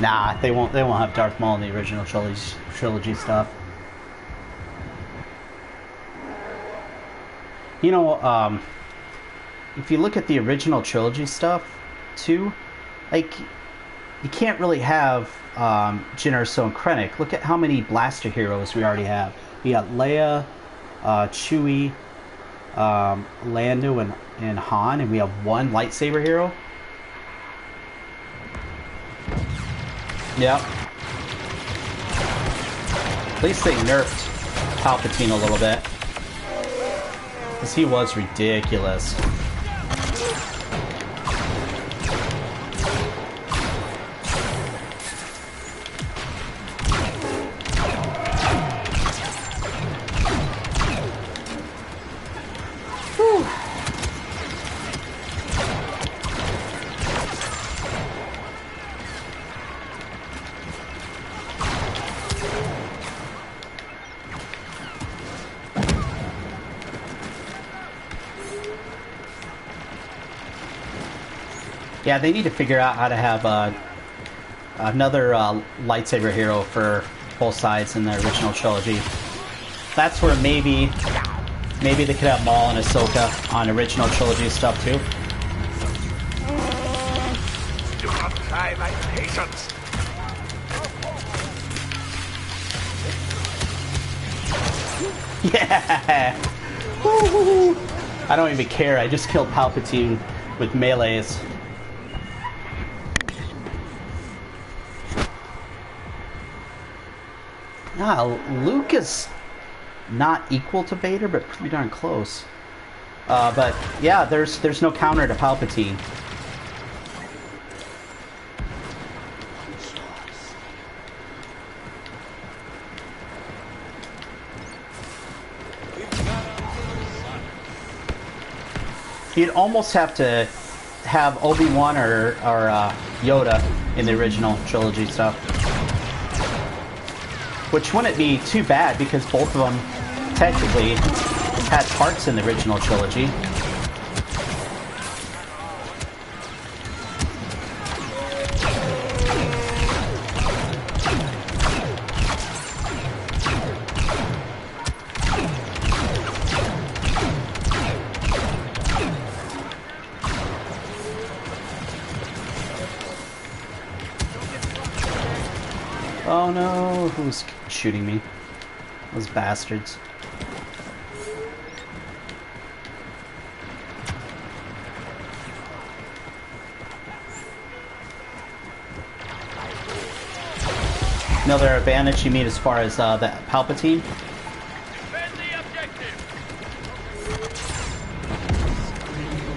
Nah, they won't have Darth Maul in the original trilogy stuff. You know, if you look at the original trilogy stuff, too, like, you can't really have Jyn Erso and Krennic. Look at how many blaster heroes we already have. We got Leia, Chewie, Lando, and Han, and we have one lightsaber hero. Yep. At least they nerfed Palpatine a little bit. Because he was ridiculous. Yeah, they need to figure out how to have another lightsaber hero for both sides in the original trilogy. That's where maybe they could have Maul and Ahsoka on original trilogy stuff too. Do not try my patience. Yeah! Woo-hoo-hoo. I don't even care. I just killed Palpatine with melees. Luke is not equal to Vader, but pretty darn close. But yeah, there's no counter to Palpatine. You'd almost have to have Obi-Wan or Yoda in the original trilogy stuff. Which wouldn't be too bad because both of them technically had parts in the original trilogy. Oh no, who's shooting me? Those bastards. Another advantage you mean as far as the Palpatine?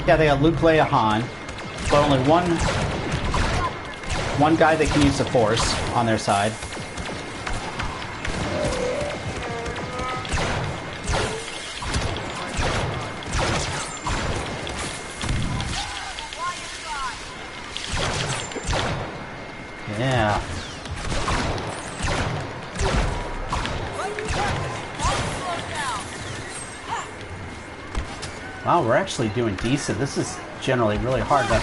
Yeah, they got Luke, Leia, Han, but only one guy that can use the Force on their side. Yeah. Wow, we're actually doing decent. This is generally really hard to...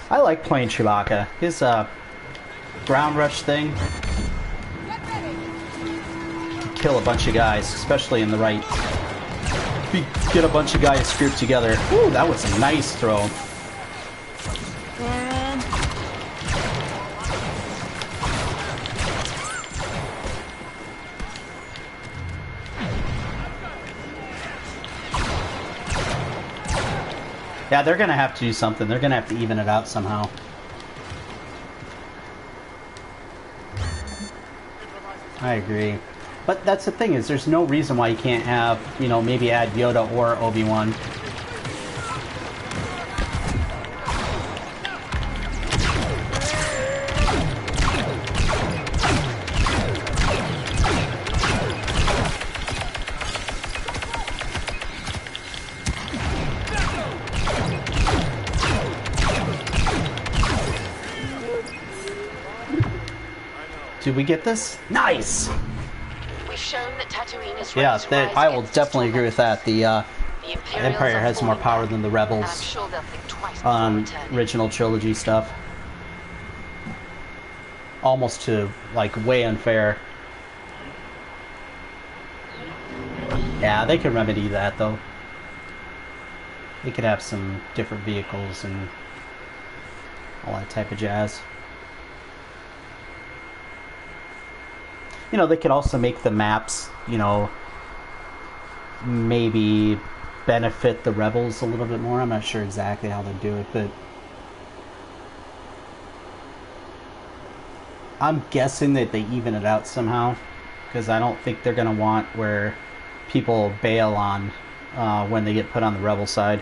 I like playing Chewbacca. His ground rush thing. Kill a bunch of guys, especially in the right. If you get a bunch of guys grouped together. Ooh, that was a nice throw. Yeah, they're gonna have to do something. They're gonna have to even it out somehow. I agree. But that's the thing, is there's no reason why you can't have, you know, maybe add Yoda or Obi-Wan. Did we get this? Nice! We've shown that Tatooine is Yeah, ready to rise I will against definitely agree with that. The Imperials Empire are has more falling power back, than the and I'm Rebels sure they'll think twice before on returning. original trilogy stuff. Almost to, like, way unfair. Yeah, they could remedy that though. They could have some different vehicles and all that type of jazz. You know, they could also make the maps, you know, maybe benefit the rebels a little bit more. I'm not sure exactly how they do it, but I'm guessing that they even it out somehow, because I don't think they're going to want where people bail on when they get put on the rebel side.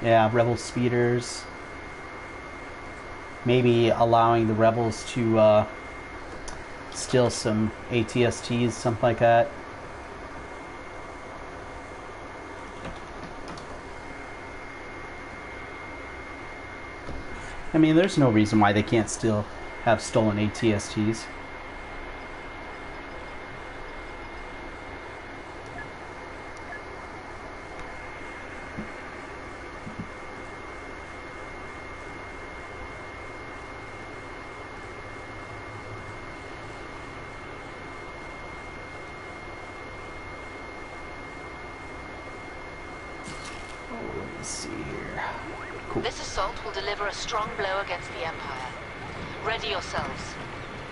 Yeah, rebel speeders. Maybe allowing the rebels to steal some ATSTs, something like that. I mean, there's no reason why they can't still have stolen ATSTs. Let's see here. Cool. This assault will deliver a strong blow against the Empire. Ready yourselves,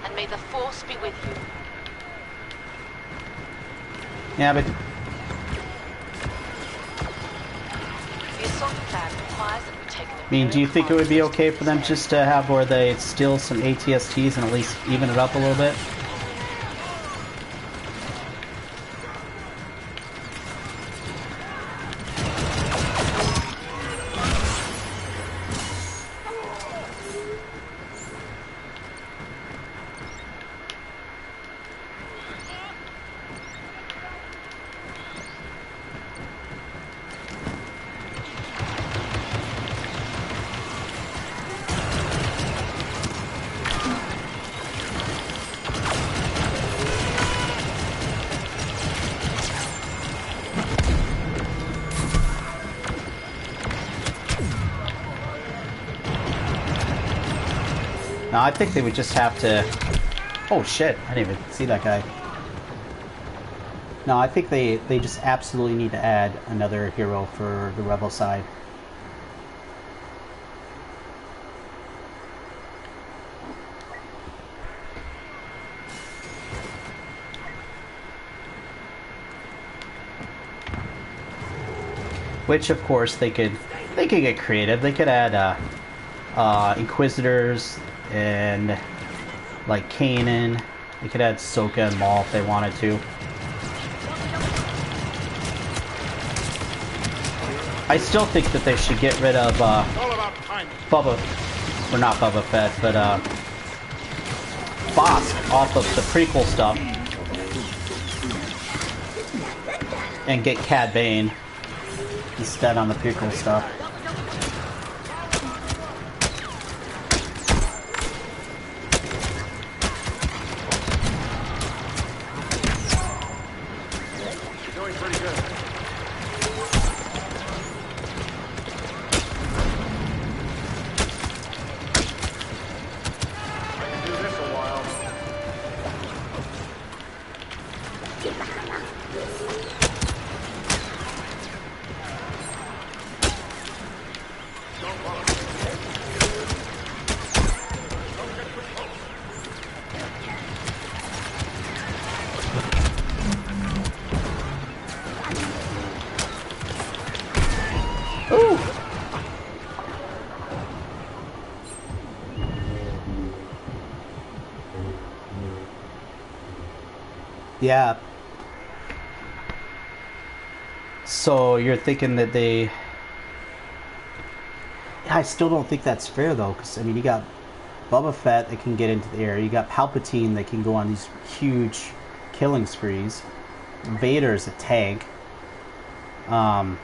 and may the Force be with you. Yeah, but The assault plan requires that we take an I mean, do you think it would be okay for them just to have where they steal some ATSTs and at least even it up a little bit? No, I think they would just have to... Oh shit, I didn't even see that guy. No, I think they just absolutely need to add another hero for the rebel side. Which, of course, they could get creative. They could add Inquisitors and like Kanan. They could add Ahsoka and Maul if they wanted to. I still think that they should get rid of Boba, or not Boba Fett, but Bosk off of the prequel stuff, and get Cad Bane instead on the prequel stuff. Yeah. So you're thinking that they... I still don't think that's fair though, because I mean, you got Boba Fett that can get into the air, you got Palpatine that can go on these huge killing sprees, Vader's a tank. I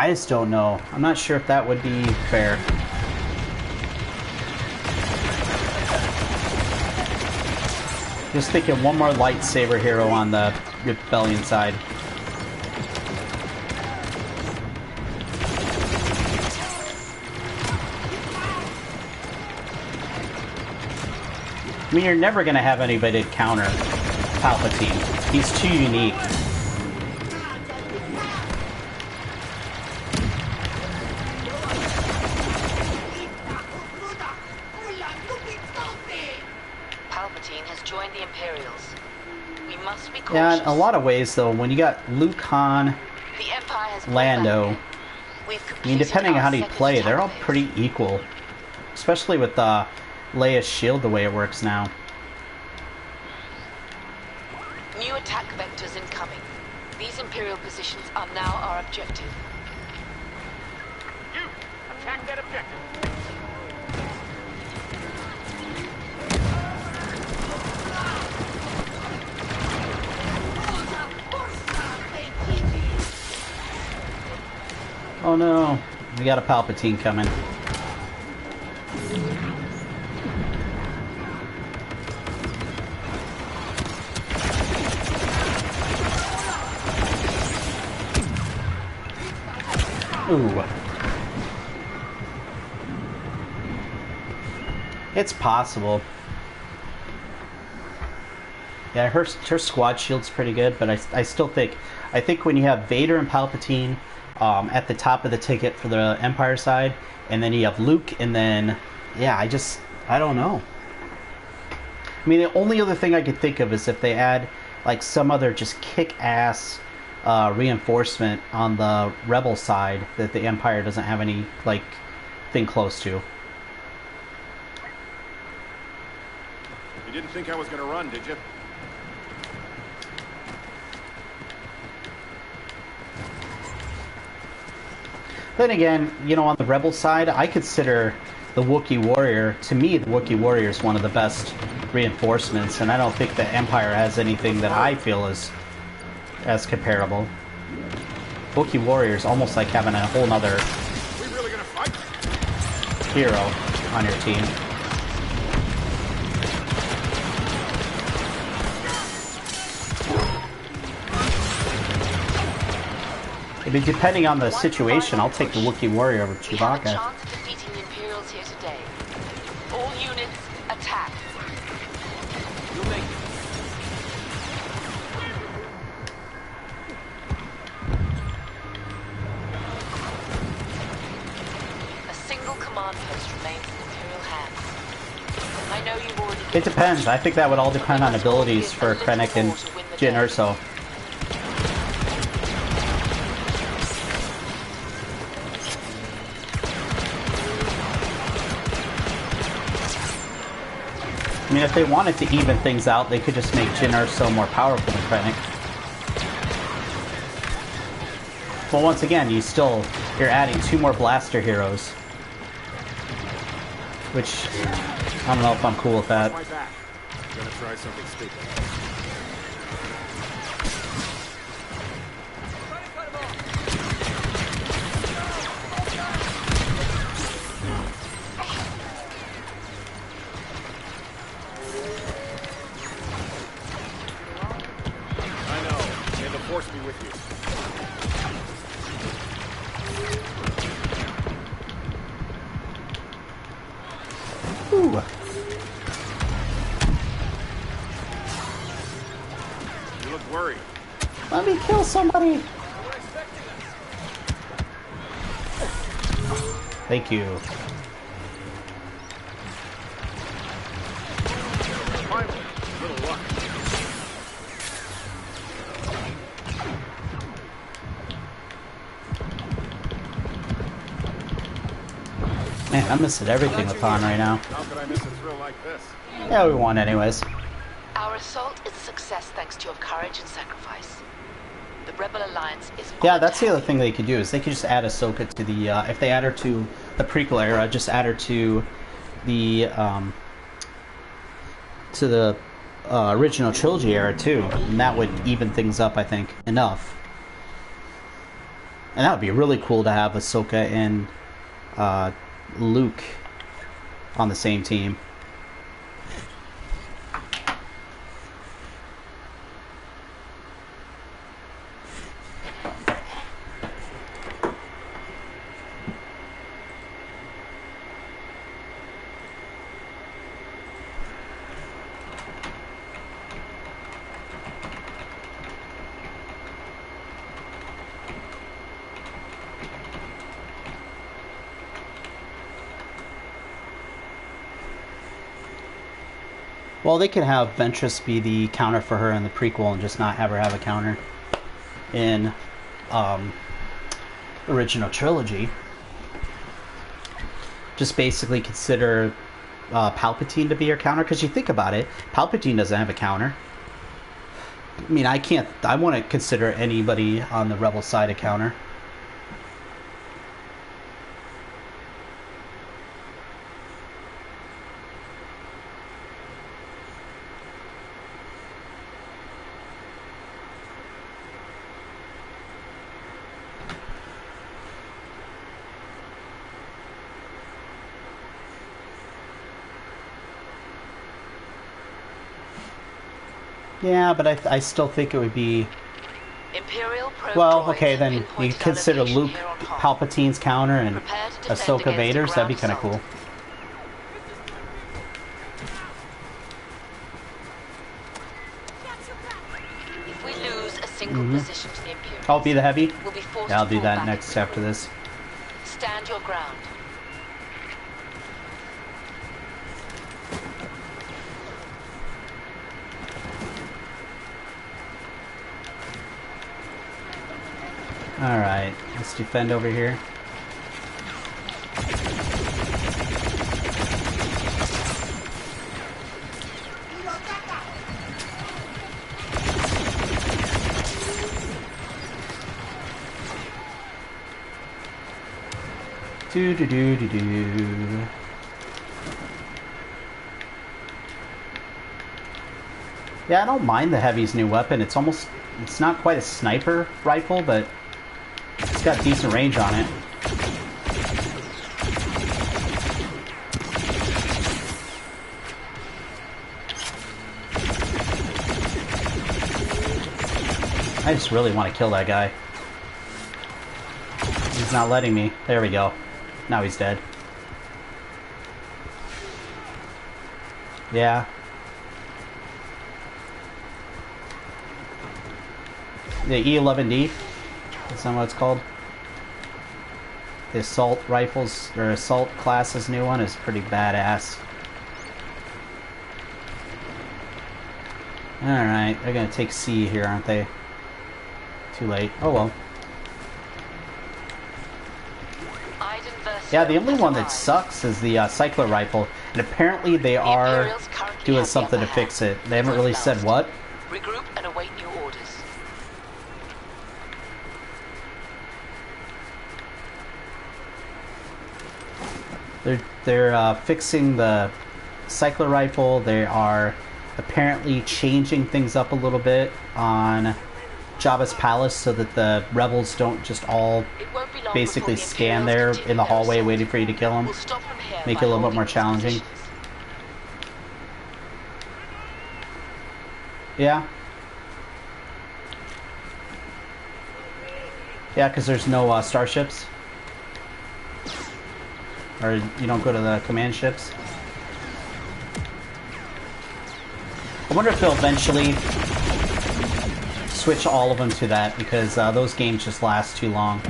just don't know. I'm not sure if that would be fair. Just thinking one more lightsaber hero on the Rebellion side. I mean, you're never going to have anybody to counter Palpatine. He's too unique. Palpatine has joined the Imperials. We must be cautious. Yeah, in a lot of ways, though, when you got Luke, Han, The Empire has Lando, We've I mean, depending on how you play, they're all pretty equal. Especially with Leia's shield the way it works now. New attack vectors incoming. These Imperial positions are now our objective. You! Attack that objective! Oh no, we got a Palpatine coming. Ooh. It's possible. Yeah, her squad shield's pretty good, but I still think... I think when you have Vader and Palpatine at the top of the ticket for the Empire side, and then you have Luke, and then... Yeah, I don't know. I mean, the only other thing I could think of is if they add, like, some other just kick-ass... reinforcement on the rebel side that the Empire doesn't have any like thing close to. You didn't think I was gonna run, did you? Then again, you know, on the rebel side, I consider the Wookiee Warrior, to me, the Wookiee Warrior is one of the best reinforcements, and I don't think the Empire has anything that I feel is as comparable. Wookiee Warrior is almost like having a whole nother We really gonna fight? hero on your team. I mean, depending on the situation, I'll take the Wookiee Warrior over We have a Chewbacca. chance of defeating the Imperials here today. All units, attack. You'll make it. A single command post remains in Imperial hands. I know you've already... It depends. I think that would all depend on abilities for Krennic and Jyn Erso. I mean, if they wanted to even things out, they could just make Jyn Erso more powerful than Krennic. Well, once again, you're adding 2 more blaster heroes. Which, I don't know if I'm cool with that. My back. I'm gonna try something stupid. I know. May the Force be with you. Ooh. You look worried. Let me kill somebody! Thank you. Finally, a little luck. Man, I'm missing everything with Han right now. How could I miss a thrill like this? Yeah, we won anyways. Our assault is a success thanks to your courage and sacrifice. The Rebel Alliance is... Yeah, that's the other thing they could do, is they could just add Ahsoka to the, if they add her to the prequel era, just add her to the, original trilogy era too. And that would even things up, I think, enough. And that would be really cool to have Ahsoka and, Luke on the same team. Well, they could have Ventress be the counter for her in the prequel and just not have her have a counter in original trilogy. Just basically consider Palpatine to be her counter, because you think about it, Palpatine doesn't have a counter. I mean, I want to consider anybody on the Rebel side a counter. Yeah, but I still think it would be... Imperial probe Well, droids okay, have then you pinpointed consider our location Luke here on Hoth. Palpatine's counter and Prepare to defend Ahsoka against Vader's. That'd be ground kind of cool. assault. If we lose a single position to the Imperials, I'll be the heavy. we'll be forced Yeah, I'll to do fall that back next into after the this. Stand your ground. Alright, let's defend over here. Do. Yeah, I don't mind the Heavy's new weapon. It's not quite a sniper rifle, but it's got decent range on it. I just really want to kill that guy. He's not letting me. There we go. Now he's dead. Yeah. The E11D. That's not what it's called. The assault rifles, or assault class's new one, is pretty badass. Alright, they're gonna take C here, aren't they? Too late. Oh well. Yeah, the only one that sucks is the cycler rifle, and apparently they are doing something to fix it. They haven't really said what. Regroup and await new orders. They're fixing the cycler rifle. They are apparently changing things up a little bit on Jabba's palace so that the rebels don't just all basically stand there in the hallway waiting for you to kill them. Make it a little bit more challenging. Yeah. Yeah, because there's no starships. Or you don't go to the command ships. I wonder if they'll eventually switch all of them to that, because those games just last too long.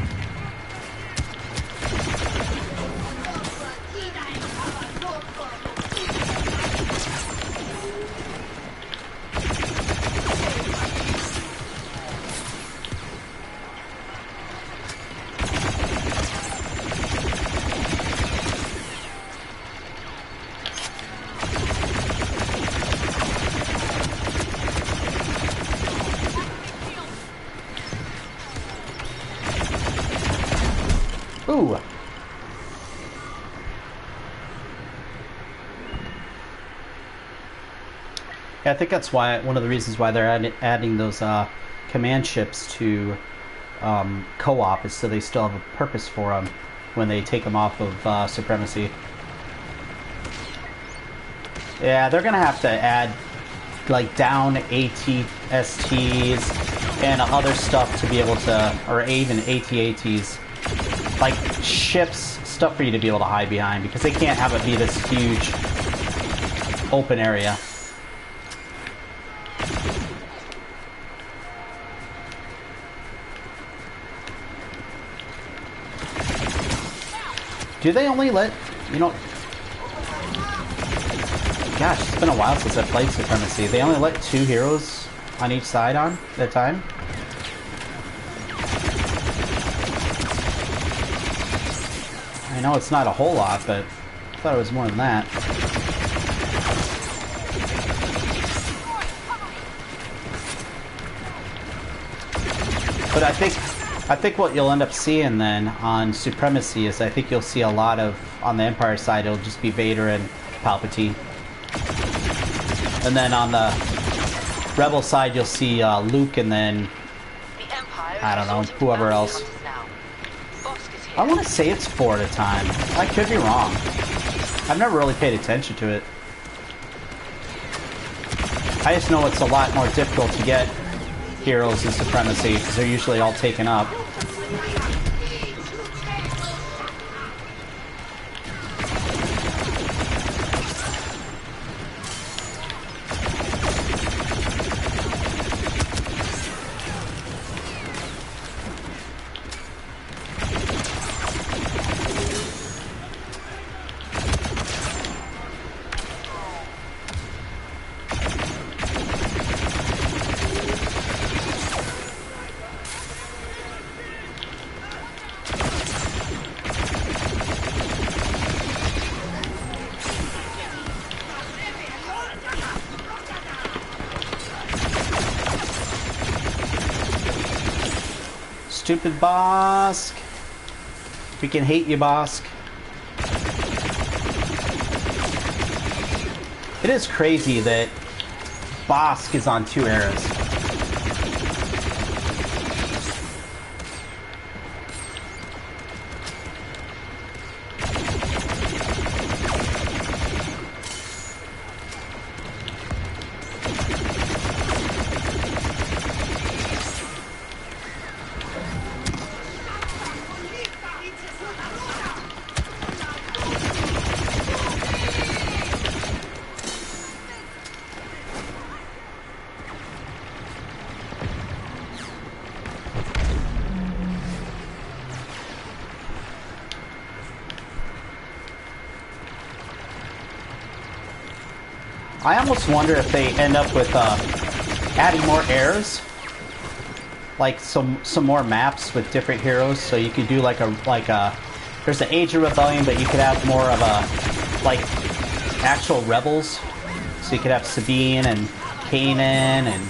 Ooh. Yeah, I think that's why one of the reasons why they're adding those command ships to co-op is so they still have a purpose for them when they take them off of Supremacy. Yeah, they're gonna have to add like down AT-STs and other stuff to be able to, or even AT-ATs. Like ships, stuff for you to be able to hide behind, because they can't have it be this huge open area. Do they only let, you know... Gosh, it's been a while since I played Supremacy. They only let 2 heroes on each side on at a time. I know it's not a whole lot, but I thought it was more than that. But I think what you'll end up seeing then on Supremacy is I think you'll see a lot of, on the Empire side, it'll just be Vader and Palpatine. And then on the Rebel side, you'll see Luke and then, I don't know, whoever else. I want to say it's 4 at a time. I could be wrong. I've never really paid attention to it. I just know it's a lot more difficult to get heroes in Supremacy because they're usually all taken up. Stupid Bosk. We can hate you, Bosk. It is crazy that Bosk is on 2 eras. I almost wonder if they end up with adding more eras, like some more maps with different heroes. So you could do like a there's the Age of Rebellion, but you could have more of a like actual rebels. So you could have Sabine and Kanan and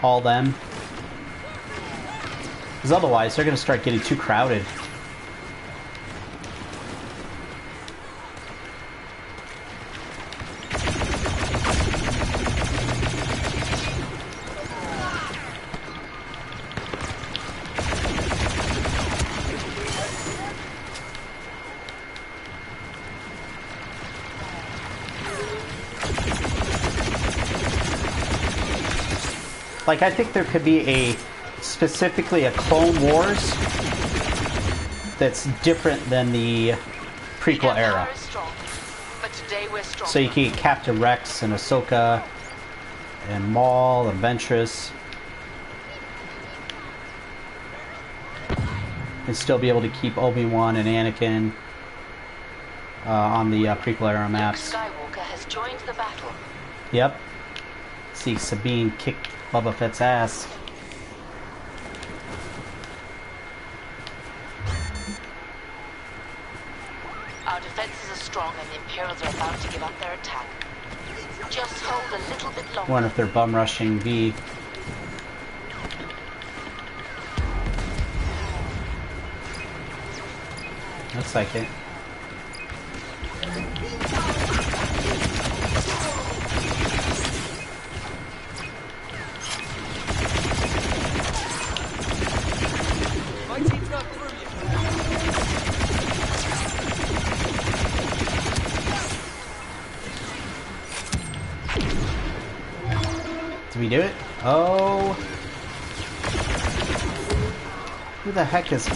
all them. Because otherwise they're gonna start getting too crowded. Like, I think there could be specifically a Clone Wars that's different than the prequel era. So you can get Captain Rex and Ahsoka and Maul and Ventress and still be able to keep Obi-Wan and Anakin on the prequel era maps. Luke Skywalker has joined the battle. Yep. See Sabine kick Boba Fett's ass. Our defenses are strong and the Imperials are about to give up their attack. Just hold a little bit longer. Wonder if they're bum rushing V. Looks like it. Did we do it? Oh. Who the heck is...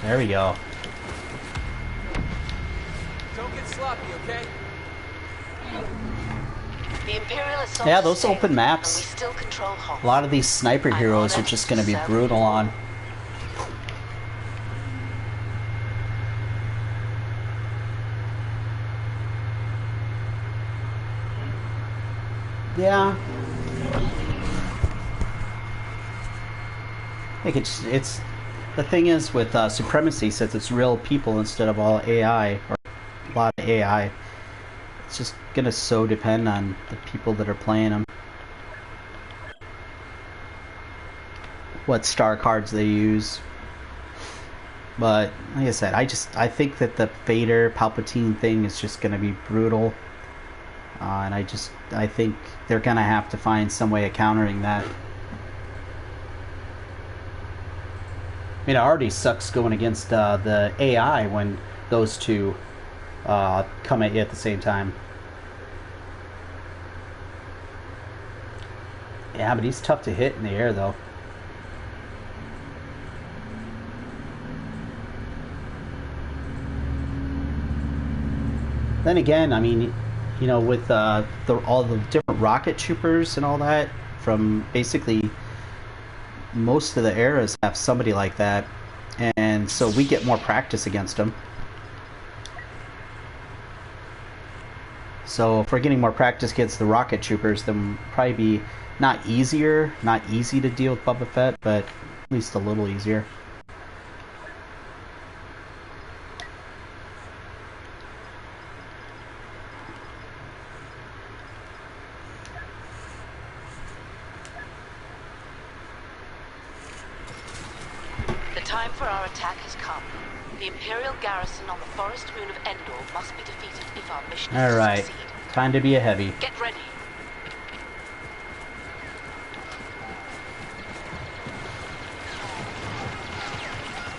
There we go. Don't get sloppy, okay? The Imperial assault Yeah, those is safe, open maps. and we still control Hoth. A lot of these sniper heroes are just going to be brutal on. Yeah. I think it's the thing is with Supremacy, since it's real people instead of all AI or a lot of AI, it's just gonna so depend on the people that are playing them. What star cards they use. But like I said, I think that the Vader Palpatine thing is just gonna be brutal. And I think they're gonna have to find some way of countering that. I mean, it already sucks going against the AI when those two come at you at the same time. Yeah, but he's tough to hit in the air, though. Then again, I mean, you know, with all the different rocket troopers and all that, from basically most of the eras have somebody like that, and so we get more practice against them. So if we're getting more practice against the rocket troopers, then probably be not easy to deal with Boba Fett, but at least a little easier. The time for our attack has come. The Imperial garrison on the forest moon of Endor must be defeated if our mission is to succeed. Time to be a heavy. Get ready.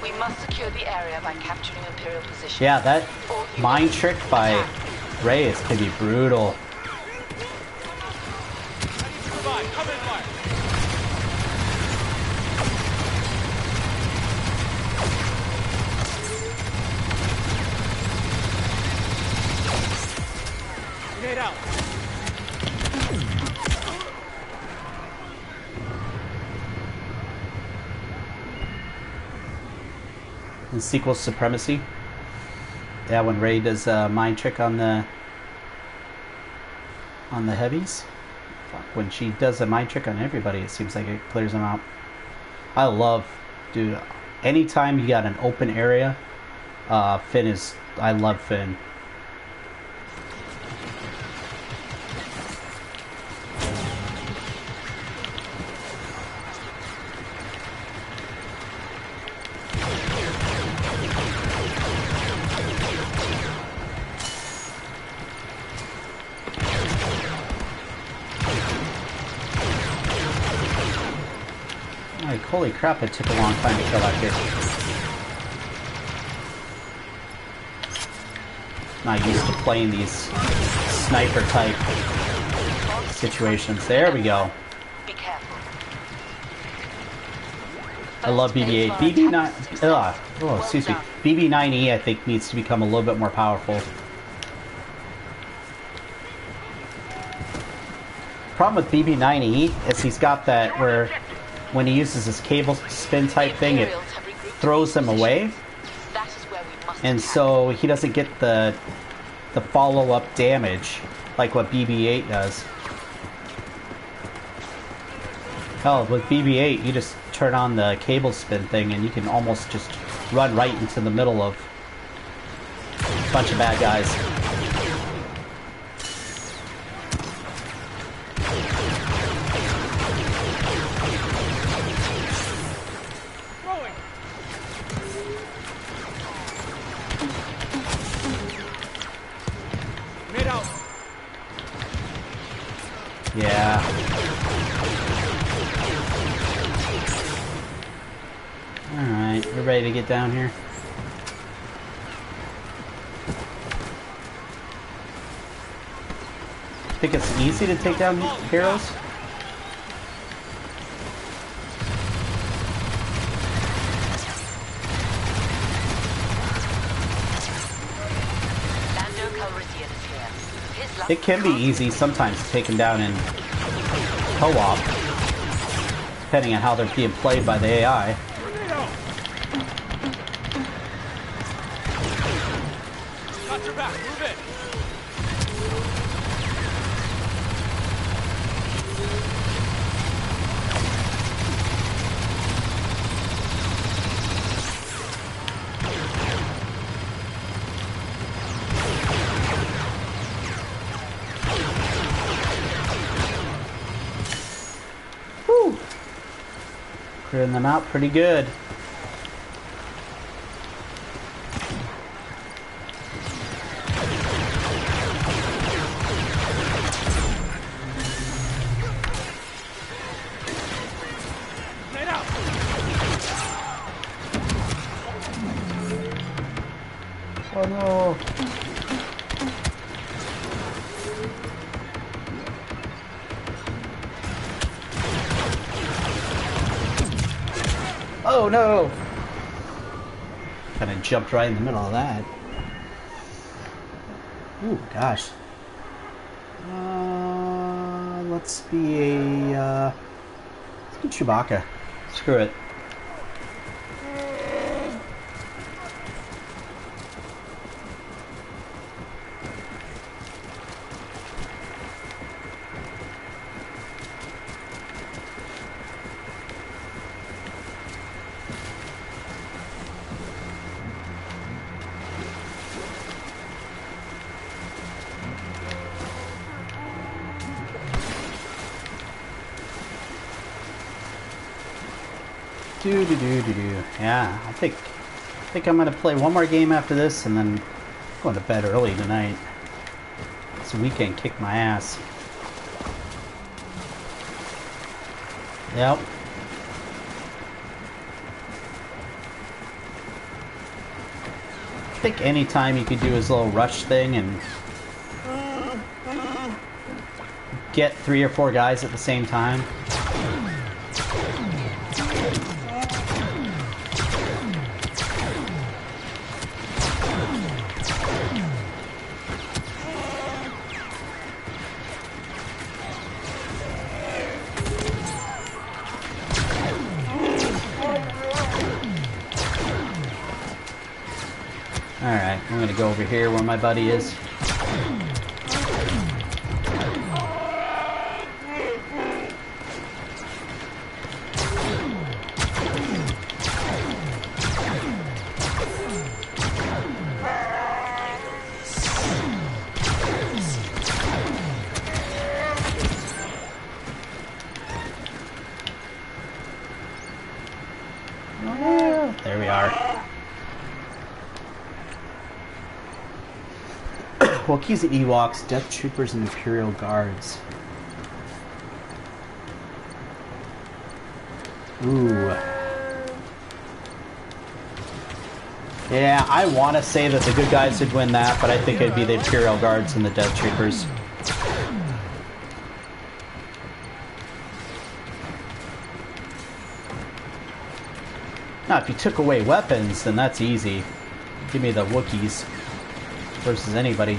We must secure the area by capturing Imperial positions. Yeah, that mind trick by Rey is gonna be brutal. Cover fire. Grenade out. In sequel Supremacy. Yeah, when Rey does a mind trick on the heavies. When she does a mind trick on everybody, it seems like it clears them out. I love, dude, anytime you got an open area, Finn is, I love Finn. Like, holy crap, it took a long time to kill that kid. Not used to playing these sniper type situations. There we go. Be careful. I love BB-8. BB-9... excuse me. BB-9E, I think, needs to become a little bit more powerful. Problem with BB-9E is he's got that where when he uses his cable spin type thing, it throws him away, and so he doesn't get the follow-up damage like what BB-8 does. Hell, with BB-8, you just turn on the cable spin thing and you can almost just run right into the middle of a bunch of bad guys. Yeah. Alright, we're ready to get down here. Think it's easy to take down heroes? It can be easy sometimes to take them down in co-op, depending on how they're being played by the AI. Got your back. Move it. Clearing them out pretty good. Oh no! Oh no! Kind of jumped right in the middle of that. Ooh, gosh. Let's be a, let's be Chewbacca. Screw it. Yeah, I think I'm gonna play one more game after this, and then going to bed early tonight. This weekend kicked my ass. Yep. I think any time you could do his little rush thing and get 3 or 4 guys at the same time. Alright, I'm gonna go over here where my buddy is. There we are. Wookiees and Ewoks, Death Troopers and Imperial Guards. Ooh. Yeah, I want to say that the good guys would win that, but I think it'd be the Imperial Guards and the Death Troopers. Now, if you took away weapons, then that's easy. Give me the Wookiees versus anybody.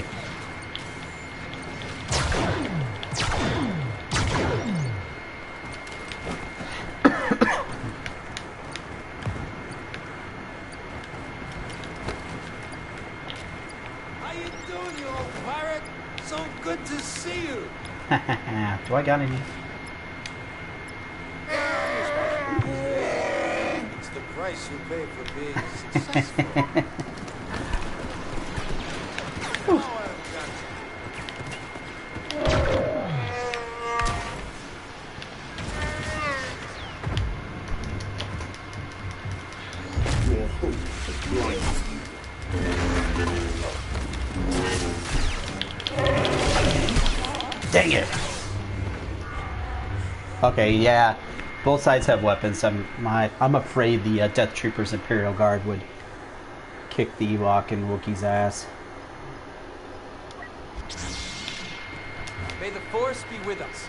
How you doing, you old pirate? So good to see you. Do I got any? It's the price you pay for being successful. Dang it! Okay, yeah, both sides have weapons. I'm afraid the Death Troopers Imperial Guard would kick the Ewok and Wookiee's ass. May the Force be with us.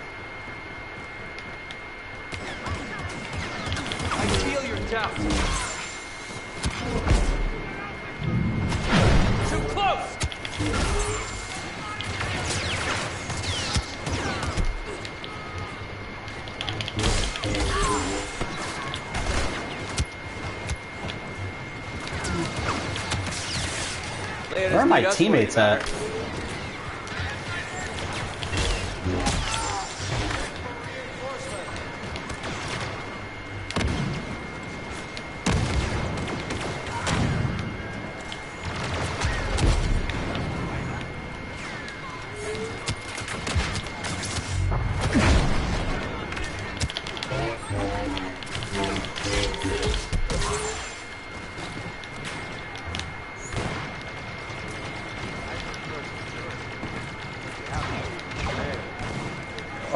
I feel your doubt. Too close! Where are my teammates at?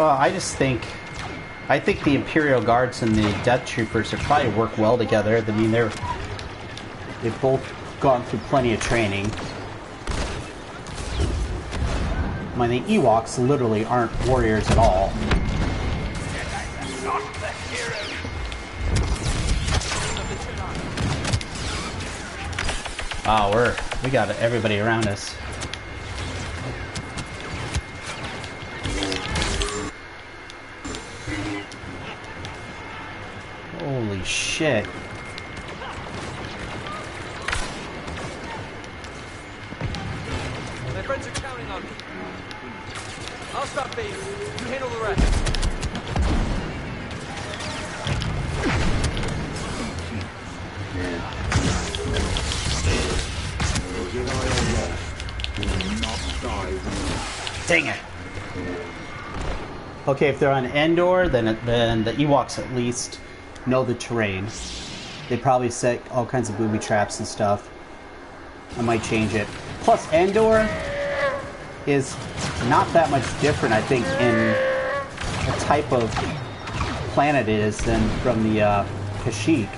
I think the Imperial Guards and the Death Troopers are probably work well together. I mean, they've both gone through plenty of training. I mean, the Ewoks literally aren't warriors at all. Oh, we got everybody around us. Holy shit. My friends are counting on me. I'll stop baiting. You handle the rest. Dang it. Okay, if they're on Endor, then the Ewoks at least know the terrain. They probably set all kinds of booby traps and stuff. I might change it. Plus, Endor is not that much different, I think, in the type of planet it is than from the Kashyyyk.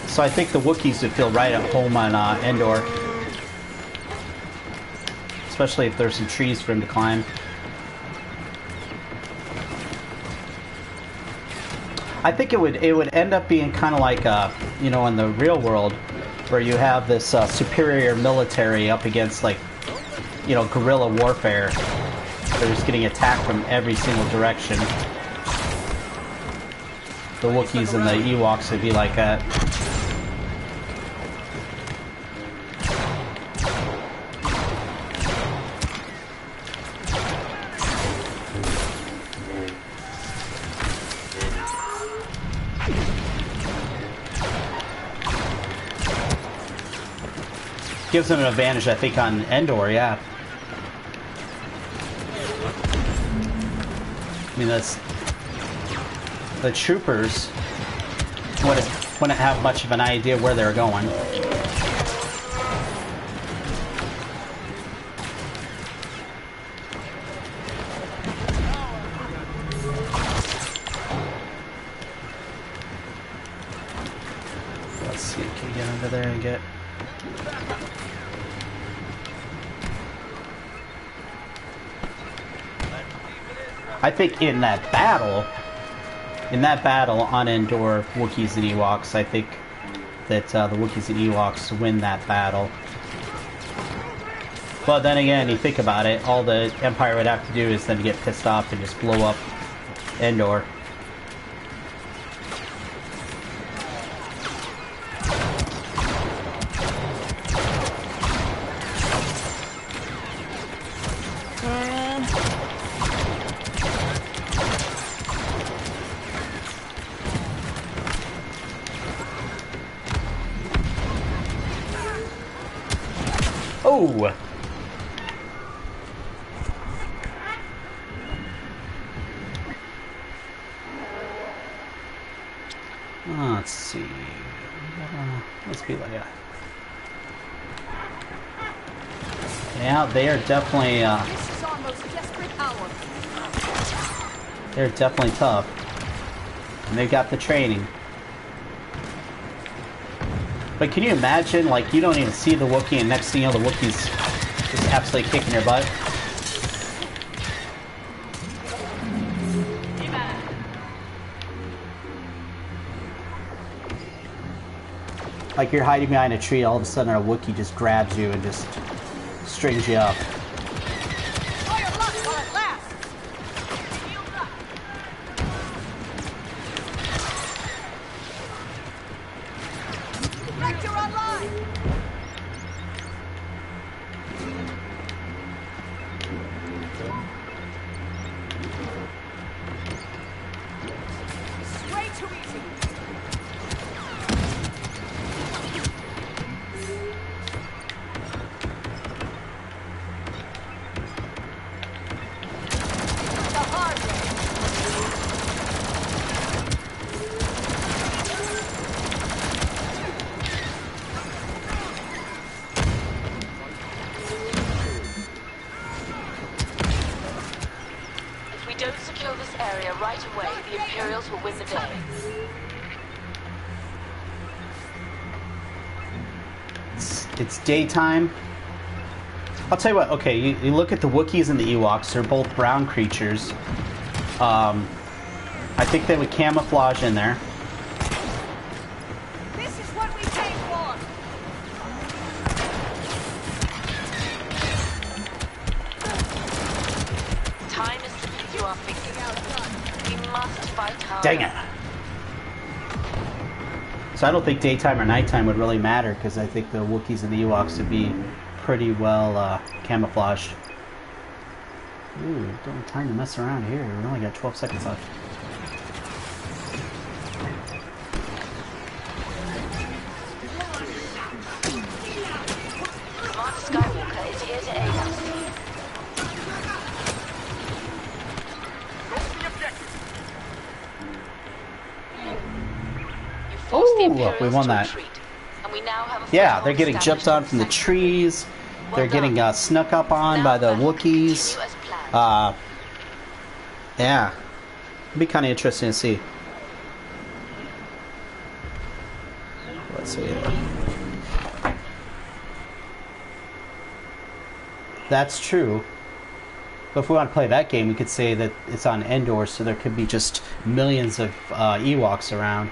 So I think the Wookiees would feel right at home on Endor. Especially if there's some trees for him to climb. I think it would end up being kind of like, you know, in the real world, where you have this superior military up against, like, you know, guerrilla warfare. They're just getting attacked from every single direction. The Wookiees and the Ewoks would be like that. Gives them an advantage, I think, on Endor, yeah. I mean, that's... The troopers wouldn't have much of an idea where they're going. Let's see, can we get under there and get... I think in that battle on Endor, Wookiees and Ewoks, I think that the Wookiees and Ewoks win that battle. But then again, you think about it, all the Empire would have to do is then get pissed off and just blow up Endor. Oh! Let's see. Let's be like that. Yeah, they are definitely. This is our most desperate hour. They're definitely tough, and they got the training. But can you imagine, like, you don't even see the Wookiee, and next thing you know, the Wookiee's just absolutely kicking your butt? Like, you're hiding behind a tree, all of a sudden a Wookiee just grabs you and just strings you up. Fire luck while it lasts. Shield up. Vector online. This is way too easy. Imperials will win the day. It's daytime. I'll tell you what, okay, you look at the Wookiees and the Ewoks, they're both brown creatures. I think they would camouflage in there. This is what we came for. Time is slipping through our fingers. We must fight hard. Dang it. So I don't think daytime or nighttime would really matter, because I think the Wookiees and the Ewoks would be pretty well camouflaged. Ooh, don't have time to mess around here. We only got 12 seconds left. Commander Skywalker is here to aid us. Go for the objective. You forced the Ooh, Imperials we won to that. retreat, and we now have a Yeah, foothold they're getting jumped on established from the in Sanctuary. trees. Well They're getting done. snuck up on Now by the battle can Wookiees. continue as planned. Yeah. It'd be kind of interesting to see. Let's see. That's true. But if we want to play that game, we could say that it's on Endor, so there could be just millions of Ewoks around.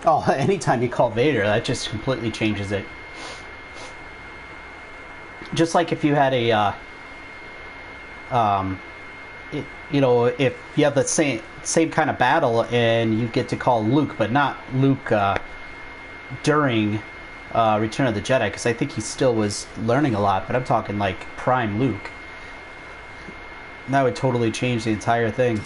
Oh, anytime you call Vader, that just completely changes it. Just like if you had a, you know, if you have the same kind of battle and you get to call Luke, but not Luke during Return of the Jedi, because I think he still was learning a lot, but I'm talking like Prime Luke. That would totally change the entire thing.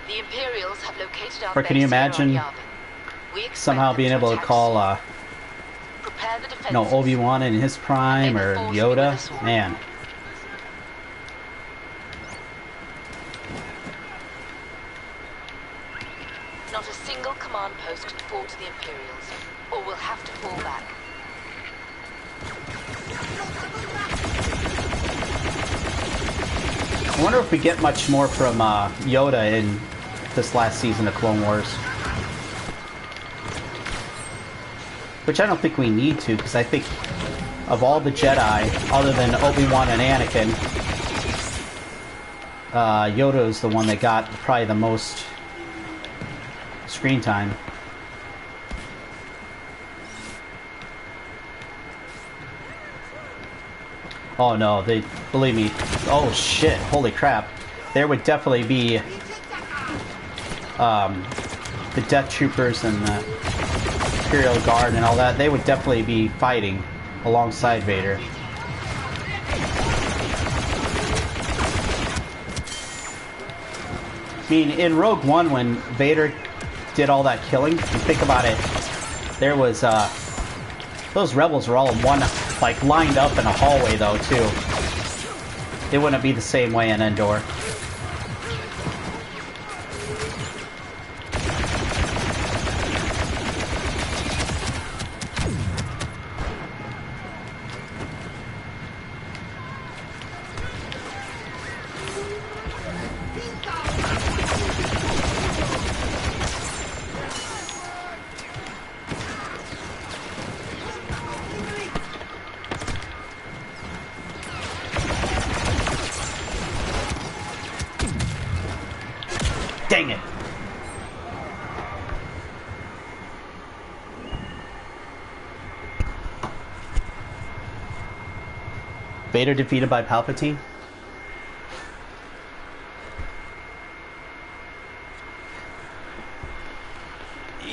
The Imperials have located our Or can you base here on imagine Yavin. We expect somehow them being able to attack call, soon. Prepare the defenses. no, Obi-Wan in his prime, May the or Force be with Yoda? us all. Man. Not a single command post can fall to the Imperials, or we'll have to fall back. I wonder if we get much more from Yoda in this last season of Clone Wars. Which I don't think we need to, because I think of all the Jedi, other than Obi-Wan and Anakin, Yoda is the one that got probably the most screen time. Oh no, they, believe me, oh shit, holy crap. There would definitely be the Death Troopers and the Imperial Guard and all that, they would definitely be fighting alongside Vader. I mean, in Rogue One, when Vader did all that killing, you think about it, there was, those rebels were all in one, like, lined up in a hallway, though, too. It wouldn't be the same way in Endor. Dang it! Vader defeated by Palpatine?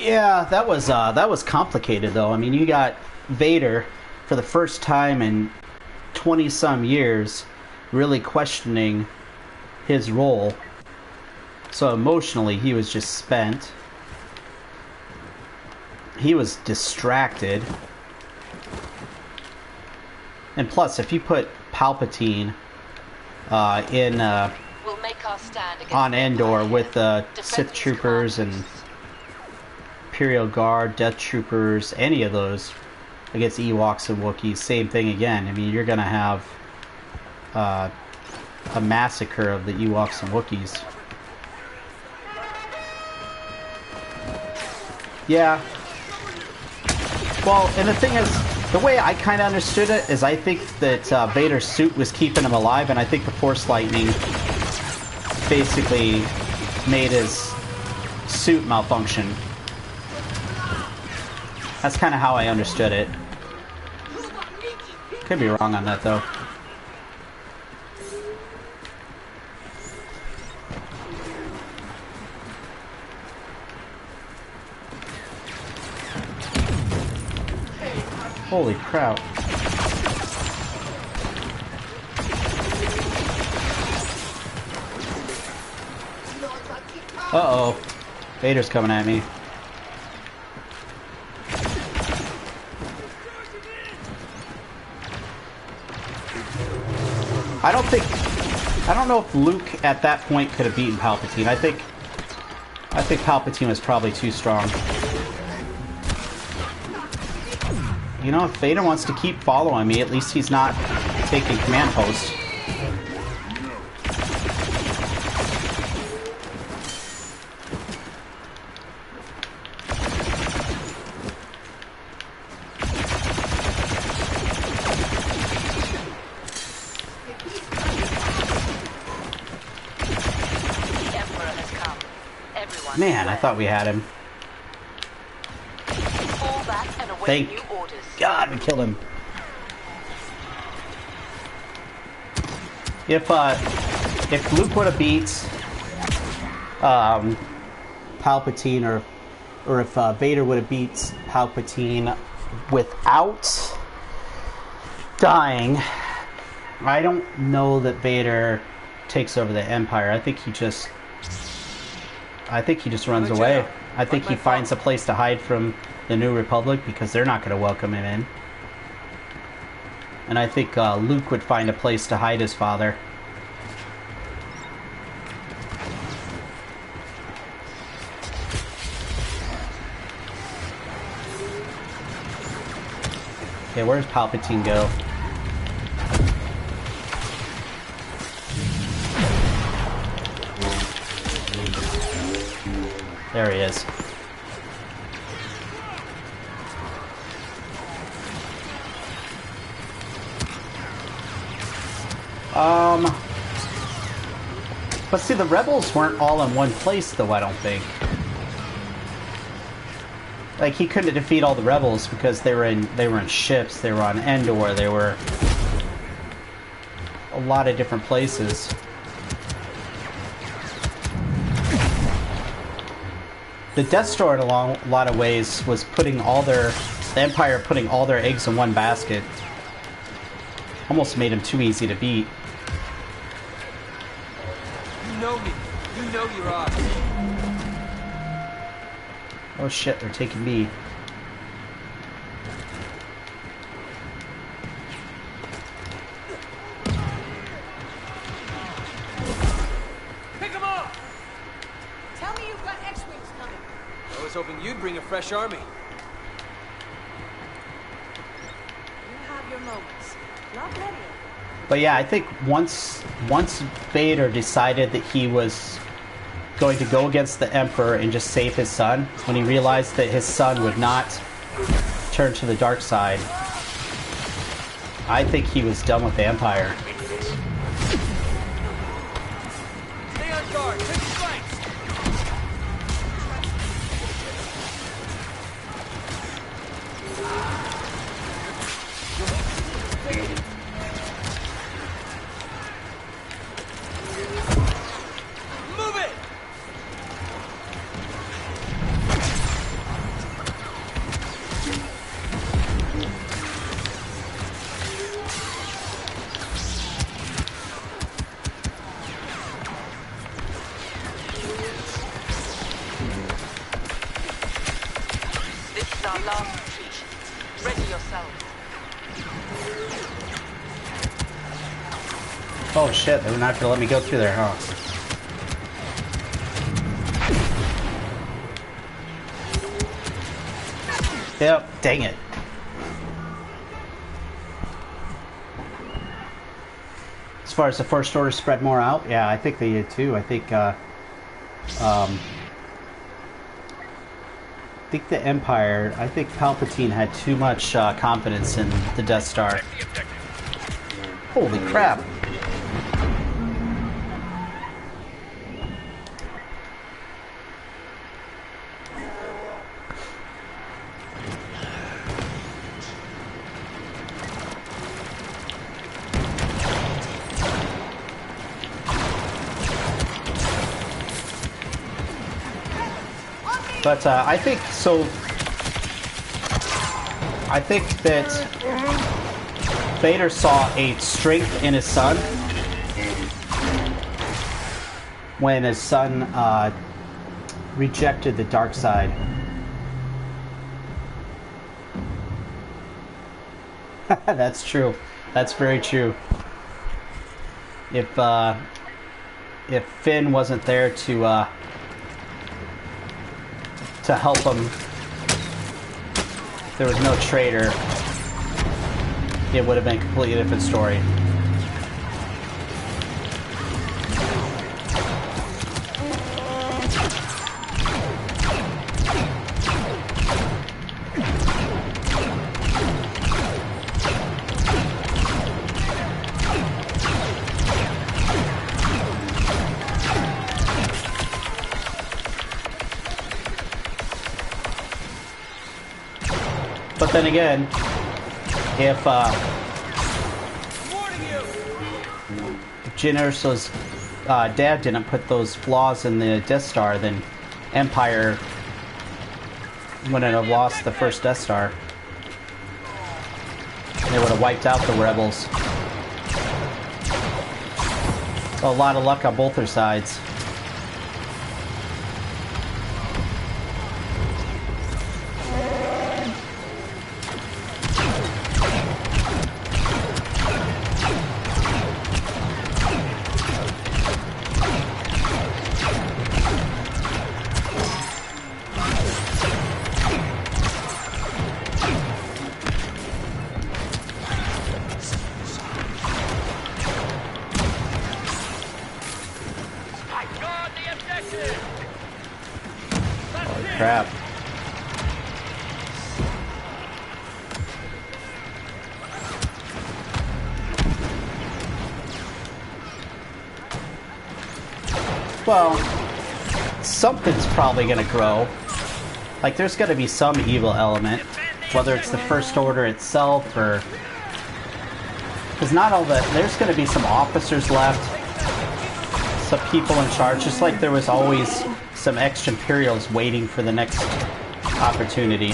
Yeah, that was complicated though. I mean, you got Vader for the first time in 20-some years really questioning his role. So emotionally, he was just spent. He was distracted. And plus, if you put Palpatine in We'll make our stand against on Endor with Defend Sith these troopers command and posts. Imperial Guard, Death Troopers, any of those against Ewoks and Wookiees, same thing again. I mean, you're gonna have a massacre of the Ewoks and Wookiees. Yeah. Well, and the thing is, the way I kind of understood it is I think that Vader's suit was keeping him alive, and I think the Force Lightning basically made his suit malfunction. That's kind of how I understood it. Could be wrong on that, though. Holy crap. Uh-oh. Vader's coming at me. I don't know if Luke at that point could have beaten Palpatine. I think Palpatine was probably too strong. You know, if Vader wants to keep following me, at least he's not taking command posts. The Emperor has come. Everyone Man, I beware. thought we had him. Fall back and await Thank new orders. God, we killed him. If Luke would have beat Palpatine, or if Vader would have beat Palpatine without dying, I don't know that Vader takes over the Empire. I think he just runs away. I think he finds a place to hide from the New Republic because they're not going to welcome him in. And I think Luke would find a place to hide his father. Okay, where's Palpatine go? There he is. But see, the rebels weren't all in one place, though, I don't think. Like, he couldn't defeat all the rebels because they were in ships, they were on Endor, they were a lot of different places. The Death Star, in a lot of ways, was the Empire putting all their eggs in one basket. Almost made him too easy to beat. You know me. You know you're off. Oh shit, they're taking me. Pick him off! Tell me you've got X-Wings coming. I was hoping you'd bring a fresh army. You have your moments. Not many of them. But yeah, I think once Vader decided that he was going to go against the Emperor and just save his son, when he realized that his son would not turn to the dark side, I think he was done with the Empire. Stay on guard. Take the flanks. Move it! Ready yourselves. Oh shit, they're not gonna let me go through there, huh? Yep, dang it. As far as the First Order spread more out, yeah, I think they did too. I think the Empire, I think Palpatine had too much confidence in the Death Star. Holy crap. But I think so. I think that Vader saw a strength in his son when his son rejected the dark side. That's true. That's very true. If Finn wasn't there to help him, there was no traitor, it would have been a completely different story. But then again, if Jyn Erso's dad didn't put those flaws in the Death Star, then Empire wouldn't have lost the first Death Star. They would have wiped out the rebels. So a lot of luck on both their sides. Crap. Well, something's probably gonna grow. Like, there's gonna be some evil element, whether it's the First Order itself or... Because not all the... There's gonna be some officers left, some people in charge, just like there was always some ex-Imperials waiting for the next opportunity.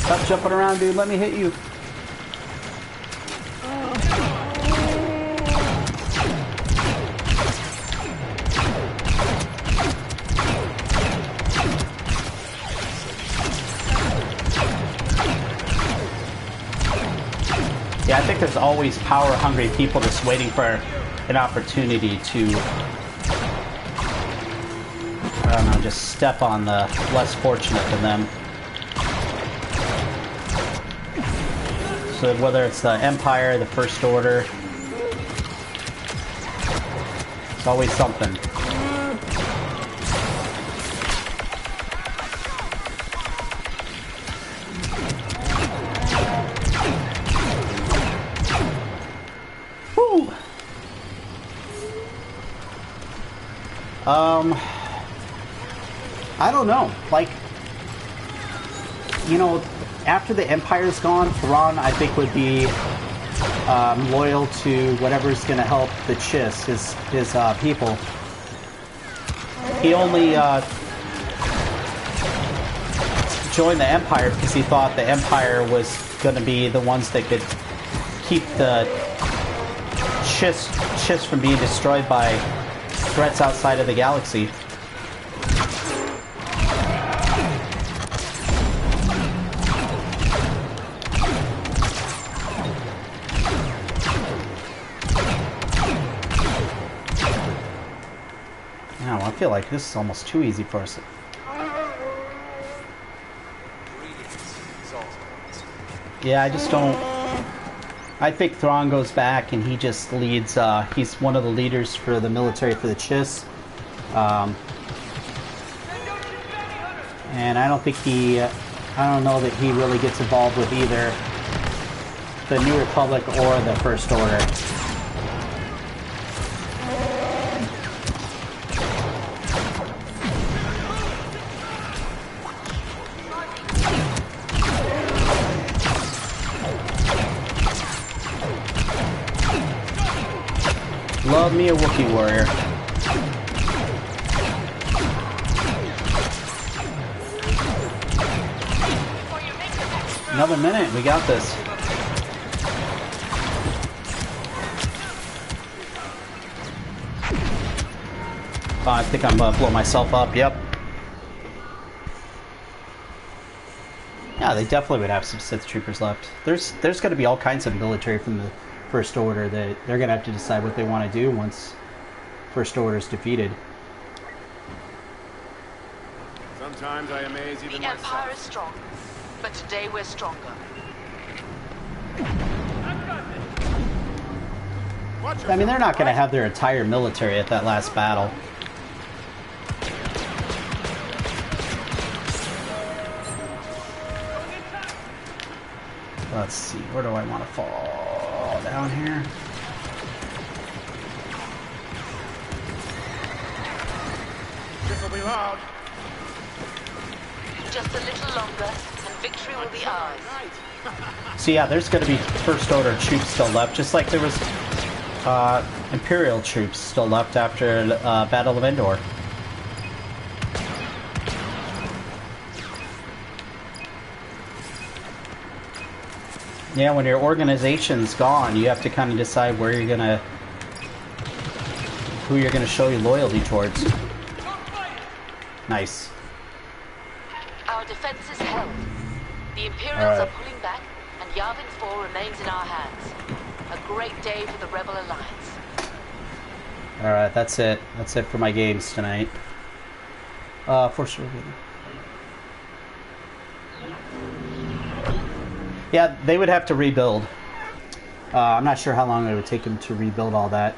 Stop jumping around, dude. Let me hit you. Yeah, I think there's always power-hungry people just waiting for an opportunity to, I don't know, just step on the less fortunate than them. So whether it's the Empire, the First Order, it's always something. Whew. I don't know. Like, you know, after the Empire's gone, Thrawn, I think, would be loyal to whatever's going to help the Chiss, his people. He only joined the Empire because he thought the Empire was going to be the ones that could keep the Chiss from being destroyed by threats outside of the galaxy. Now, I feel like this is almost too easy for us. Yeah, I just don't... I think Thrawn goes back and he just leads, he's one of the leaders for the military for the Chiss. And I don't think he, I don't know that he really gets involved with either the New Republic or the First Order. Love me a Wookiee warrior. Another minute, we got this. Oh, I think I'm gonna blow myself up, yep. Yeah, they definitely would have some Sith troopers left. There's gonna be all kinds of military from the First Order that they're gonna have to decide what they want to do once First Order is defeated. Sometimes I amaze even The myself. Empire is strong, but today we're stronger. I mean, they're not gonna have their entire military at that last battle. Let's see, where do I want to fall? Down here? This'll be loud. Just a little longer, and victory will be ours. So yeah, there's going to be First Order troops still left, just like there was Imperial troops still left after Battle of Endor. Yeah, when your organization's gone, you have to kind of decide where you're gonna, who you're gonna show your loyalty towards. Nice. Our defense is held. The Imperials are pulling back, and Yavin 4 remains in our hands. A great day for the Rebel Alliance. Alright, that's it. That's it for my games tonight. Force Revealer. Yeah, they would have to rebuild. I'm not sure how long it would take them to rebuild all that.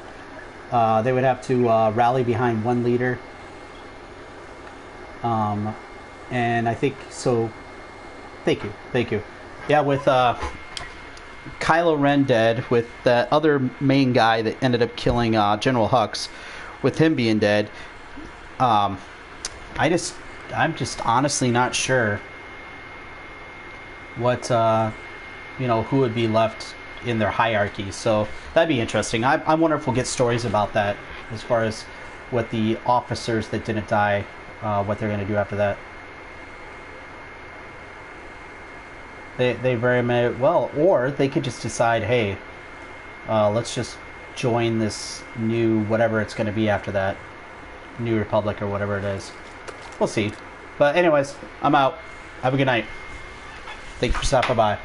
They would have to rally behind one leader. And I think so. Thank you. Yeah, with Kylo Ren dead, with that other main guy that ended up killing General Hux, with him being dead, I'm just honestly not sure what who would be left in their hierarchy. So that'd be interesting. I wonder if we'll get stories about that, as far as what the officers that didn't die, what they're going to do after that. They very well, or they could just decide, hey, let's just join this new whatever it's going to be after that, New Republic or whatever it is. We'll see. But anyways, I'm out. Have a good night. Thank you for stopping by.